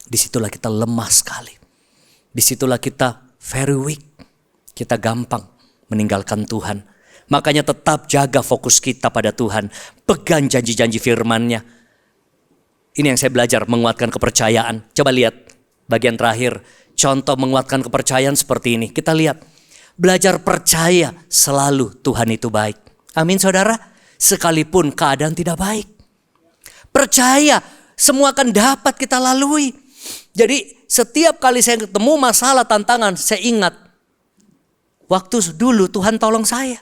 disitulah kita lemah sekali. Disitulah kita very weak, kita gampang meninggalkan Tuhan. Makanya tetap jaga fokus kita pada Tuhan, pegang janji-janji firman-Nya. Ini yang saya belajar, menguatkan kepercayaan. Coba lihat bagian terakhir, contoh menguatkan kepercayaan seperti ini. Kita lihat. Belajar percaya selalu Tuhan itu baik. Amin saudara. Sekalipun keadaan tidak baik. Percaya semua akan dapat kita lalui. Jadi setiap kali saya ketemu masalah tantangan, saya ingat. Waktu dulu Tuhan tolong saya.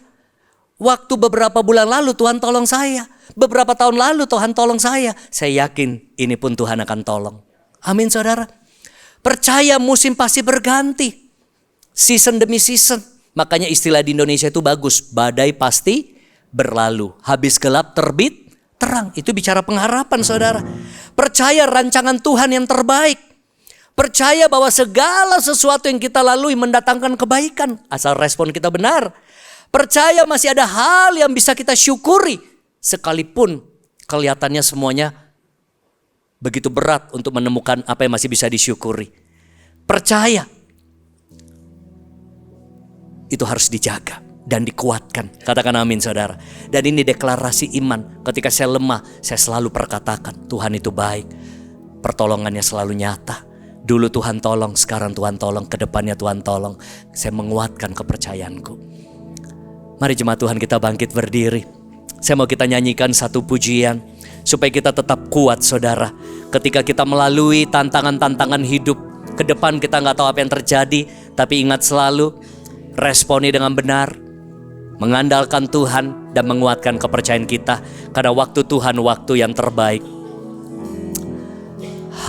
Waktu beberapa bulan lalu Tuhan tolong saya. Beberapa tahun lalu Tuhan tolong saya. Saya yakin ini pun Tuhan akan tolong. Amin saudara. Percaya musim pasti berganti. Season demi season. Makanya istilah di Indonesia itu bagus. Badai pasti berlalu. Habis gelap terbit terang. Itu bicara pengharapan saudara. Percaya rancangan Tuhan yang terbaik. Percaya bahwa segala sesuatu yang kita lalui mendatangkan kebaikan. Asal respon kita benar. Percaya masih ada hal yang bisa kita syukuri. Sekalipun kelihatannya semuanya begitu berat untuk menemukan apa yang masih bisa disyukuri. Percaya. Itu harus dijaga dan dikuatkan. Katakan amin saudara. Dan ini deklarasi iman. Ketika saya lemah, saya selalu perkatakan Tuhan itu baik. Pertolongannya selalu nyata. Dulu Tuhan tolong, sekarang Tuhan tolong, kedepannya Tuhan tolong. Saya menguatkan kepercayaanku. Mari jemaat Tuhan kita bangkit berdiri. Saya mau kita nyanyikan satu pujian supaya kita tetap kuat saudara. Ketika kita melalui tantangan-tantangan hidup, ke depan kita gak tahu apa yang terjadi. Tapi ingat selalu, responi dengan benar, mengandalkan Tuhan dan menguatkan kepercayaan kita. Karena waktu Tuhan waktu yang terbaik.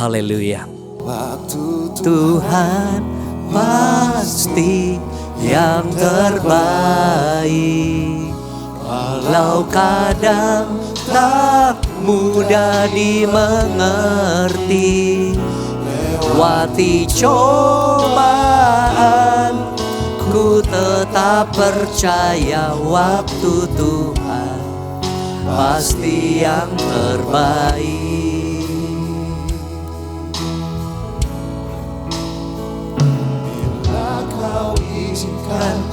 Haleluya. Waktu Tuhan pasti yang terbaik. Walau kadang tak mudah dimengerti, lewati cobaan, ku tetap percaya waktu Tuhan pasti yang terbaik.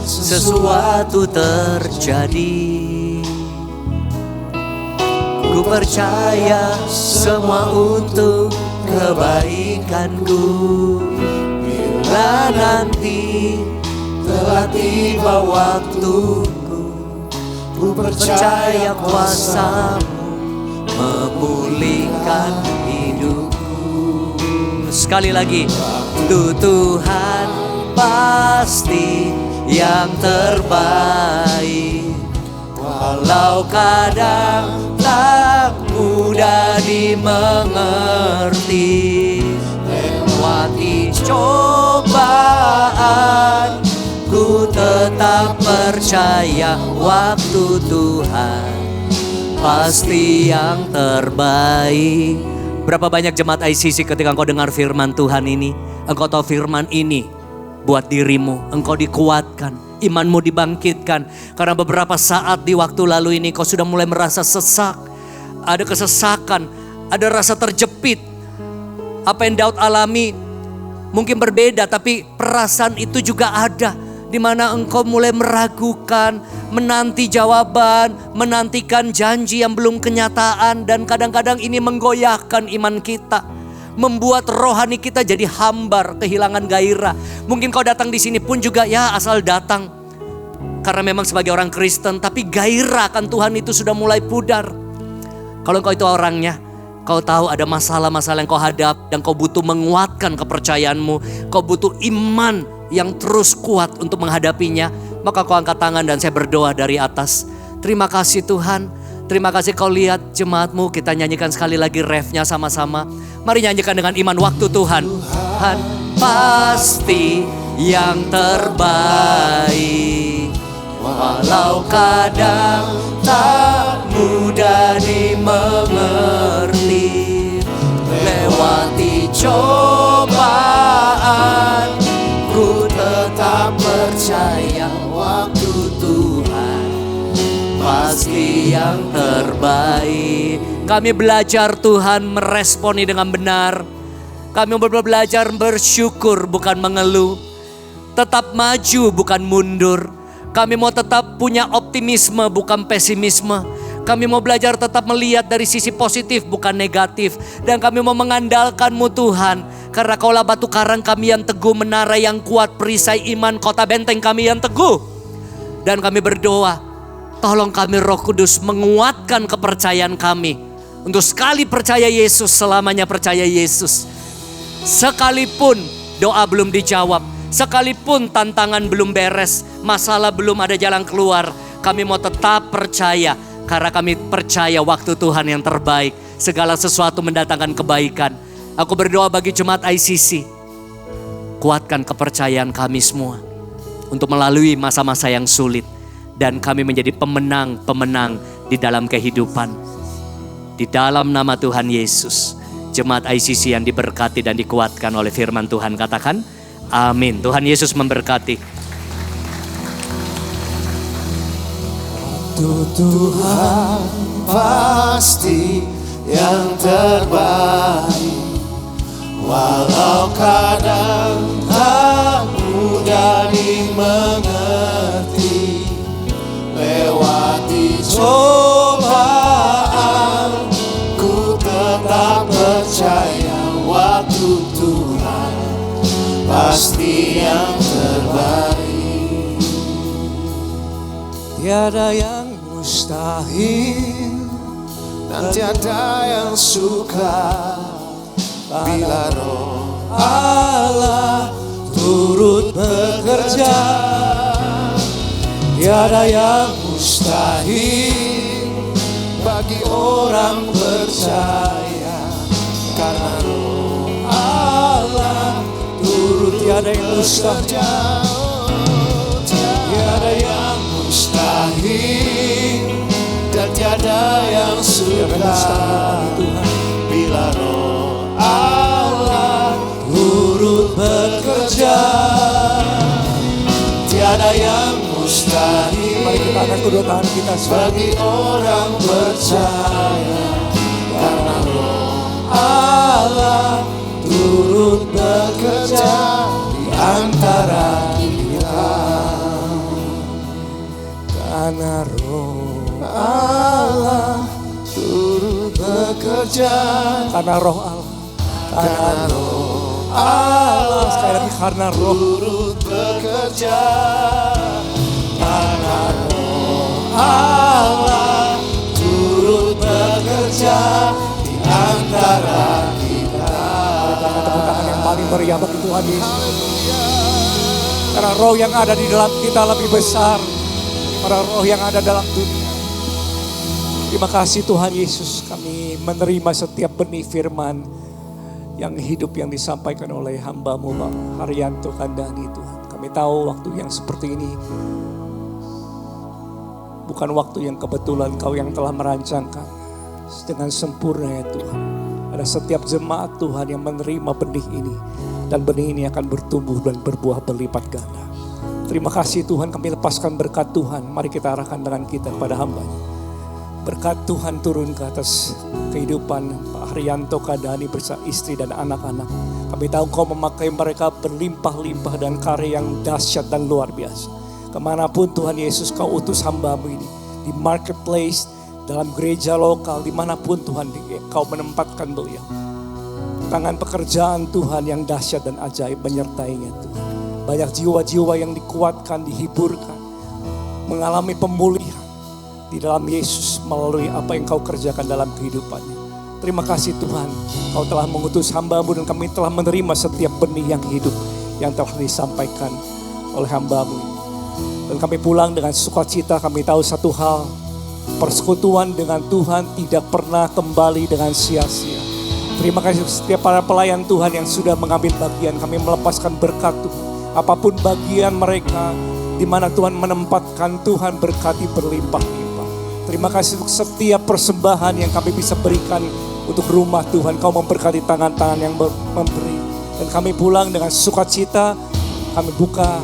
Sesuatu terjadi, ku percaya semua untuk kebaikanku. Bila nanti telah tiba waktuku, ku percaya kuasa-Mu memulihkan hidupku. Sekali lagi, Tuhan pasti yang terbaik. Walau kadang tak mudah dimengerti, lewati cobaan, ku tetap percaya waktu Tuhan pasti yang terbaik. Berapa banyak jemaat ICC ketika engkau dengar firman Tuhan ini, engkau tahu firman ini buat dirimu, engkau dikuatkan, imanmu dibangkitkan. Karena beberapa saat di waktu lalu ini kau sudah mulai merasa sesak, ada kesesakan, ada rasa terjepit. Apa yang Daud alami mungkin berbeda, tapi perasaan itu juga ada. Di mana engkau mulai meragukan, menanti jawaban, menantikan janji yang belum kenyataan. Dan kadang-kadang ini menggoyahkan iman kita, membuat rohani kita jadi hambar, kehilangan gairah. Mungkin kau datang di sini pun juga ya asal datang karena memang sebagai orang Kristen, tapi gairah akan Tuhan itu sudah mulai pudar. Kalau kau itu orangnya, kau tahu ada masalah-masalah yang kau hadap dan kau butuh menguatkan kepercayaanmu, kau butuh iman yang terus kuat untuk menghadapinya, maka kau angkat tangan dan saya berdoa dari atas. Terima kasih Tuhan. Terima kasih kau lihat jemaatmu. Kita nyanyikan sekali lagi refnya sama-sama. Mari nyanyikan dengan iman waktu Tuhan. Tuhan pasti yang terbaik. Walau kadang tak mudah dimengerti, lewati cobaan, ku tetap percaya waktu Tuhan pasti yang terbaik. Kami belajar Tuhan meresponi dengan benar. Kami belajar bersyukur bukan mengeluh. Tetap maju bukan mundur. Kami mau tetap punya optimisme bukan pesimisme. Kami mau belajar tetap melihat dari sisi positif bukan negatif. Dan kami mau mengandalkan-Mu Tuhan. Karena Kaulah batu karang kami yang teguh, menara yang kuat, perisai iman, kota benteng kami yang teguh. Dan kami berdoa, tolong kami Roh Kudus menguatkan kepercayaan kami. Untuk sekali percaya Yesus, selamanya percaya Yesus. Sekalipun doa belum dijawab, sekalipun tantangan belum beres, masalah belum ada jalan keluar, kami mau tetap percaya. Karena kami percaya waktu Tuhan yang terbaik. Segala sesuatu mendatangkan kebaikan. Aku berdoa bagi jemaat ICC. Kuatkan kepercayaan kami semua. Untuk melalui masa-masa yang sulit. Dan kami menjadi pemenang-pemenang di dalam kehidupan. Di dalam nama Tuhan Yesus. Jemaat ICC yang diberkati dan dikuatkan oleh firman Tuhan, katakan amin. Tuhan Yesus memberkati. Waktu Tuhan pasti yang terbaik. Walau kadang tak mudah dimengerti, lewati cobaan, ku tetap percaya waktu Tuhan pasti yang terbaik. Tiada yang mustahil dan tiada yang sukar bila Roh Allah turut bekerja. Tiada yang mustahil bagi orang percaya, karena Roh Allah turut. Tiada yang mustahil, tiada yang mustahil dan tiada yang sukar bila Roh Allah turut bekerja. Tiada yang mustahil. Mari kita angkat kedua tangan kita bagi orang percaya, karena Roh Allah turut bekerja di antara kita. Karena Roh Allah turut bekerja, karena Roh Allah, karena Roh Allah, sekali lagi, karena Roh turut bekerja, karena Roh Allah turut bekerja di antara kita. Tepuk tangan yang paling meriah bagi Tuhan Yesus. Karena Roh yang ada di dalam kita lebih besar daripada roh yang ada dalam dunia. Terima kasih Tuhan Yesus, kami menerima setiap benih firman yang hidup yang disampaikan oleh hamba-Mu Pak Haryanto Kandhani Tuhan. Kami tahu waktu yang seperti ini bukan waktu yang kebetulan, Kau yang telah merancangkan dengan sempurna ya Tuhan. Ada setiap jemaat Tuhan yang menerima benih ini, dan benih ini akan bertumbuh dan berbuah berlipat ganda. Terima kasih Tuhan, kami lepaskan berkat Tuhan. Mari kita arahkan dengan kita kepada hamba-Nya. Berkat Tuhan turun ke atas kehidupan Pak Haryanto Kandhani bersama istri dan anak-anak. Kami tahu Kau memakai mereka berlimpah-limpah dan karya yang dahsyat dan luar biasa. Kemanapun Tuhan Yesus Kau utus hamba-Mu ini, di marketplace, dalam gereja lokal, dimanapun Tuhan Kau menempatkan beliau. Tangan pekerjaan Tuhan yang dahsyat dan ajaib menyertainya Tuhan. Banyak jiwa-jiwa yang dikuatkan, dihiburkan, mengalami pemulihan di dalam Yesus melalui apa yang Kau kerjakan dalam kehidupannya. Terima kasih Tuhan, Kau telah mengutus hamba-Mu dan kami telah menerima setiap benih yang hidup yang telah disampaikan oleh hamba-Mu. Dan kami pulang dengan sukacita. Kami tahu satu hal, persekutuan dengan Tuhan tidak pernah kembali dengan sia-sia. Terima kasih setiap para pelayan Tuhan yang sudah mengambil bagian. Kami melepaskan berkat Tuhan. Apapun bagian mereka, di mana Tuhan menempatkan, Tuhan berkati berlimpah-limpah. Terima kasih untuk setiap persembahan yang kami bisa berikan untuk rumah Tuhan. Kau memberkati tangan-tangan yang memberi. Dan kami pulang dengan sukacita. Kami buka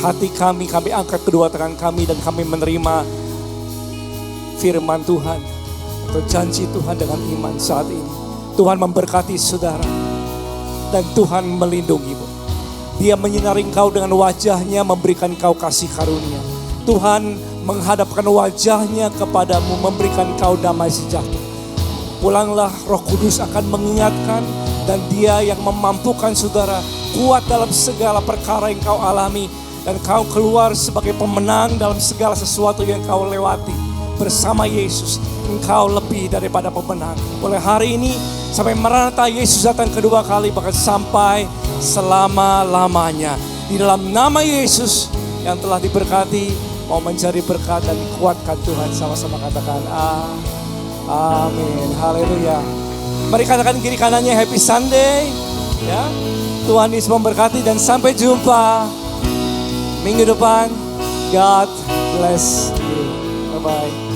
hati kami angkat kedua tangan kami dan kami menerima firman Tuhan atau janji Tuhan dengan iman saat ini. Tuhan memberkati saudara dan Tuhan melindungimu. Dia menyinari engkau dengan wajahnya, memberikan engkau kasih karunia. Tuhan menghadapkan wajahnya kepadamu, memberikan engkau damai sejahtera. Pulanglah, Roh Kudus akan mengingatkan, dan Dia yang memampukan saudara kuat dalam segala perkara yang kau alami, dan kau keluar sebagai pemenang dalam segala sesuatu yang kau lewati. Bersama Yesus, engkau lebih daripada pemenang. Oleh hari ini sampai Maranatha Yesus datang kedua kali, bahkan sampai selama-lamanya. Di dalam nama Yesus yang telah diberkati, mau mencari berkat dan dikuatkan Tuhan. Sama-sama katakan amin. Haleluya. Mari katakan kiri kanannya Happy Sunday. Ya, Tuhan Yesus memberkati dan sampai jumpa minggu depan. God bless you. Bye-bye.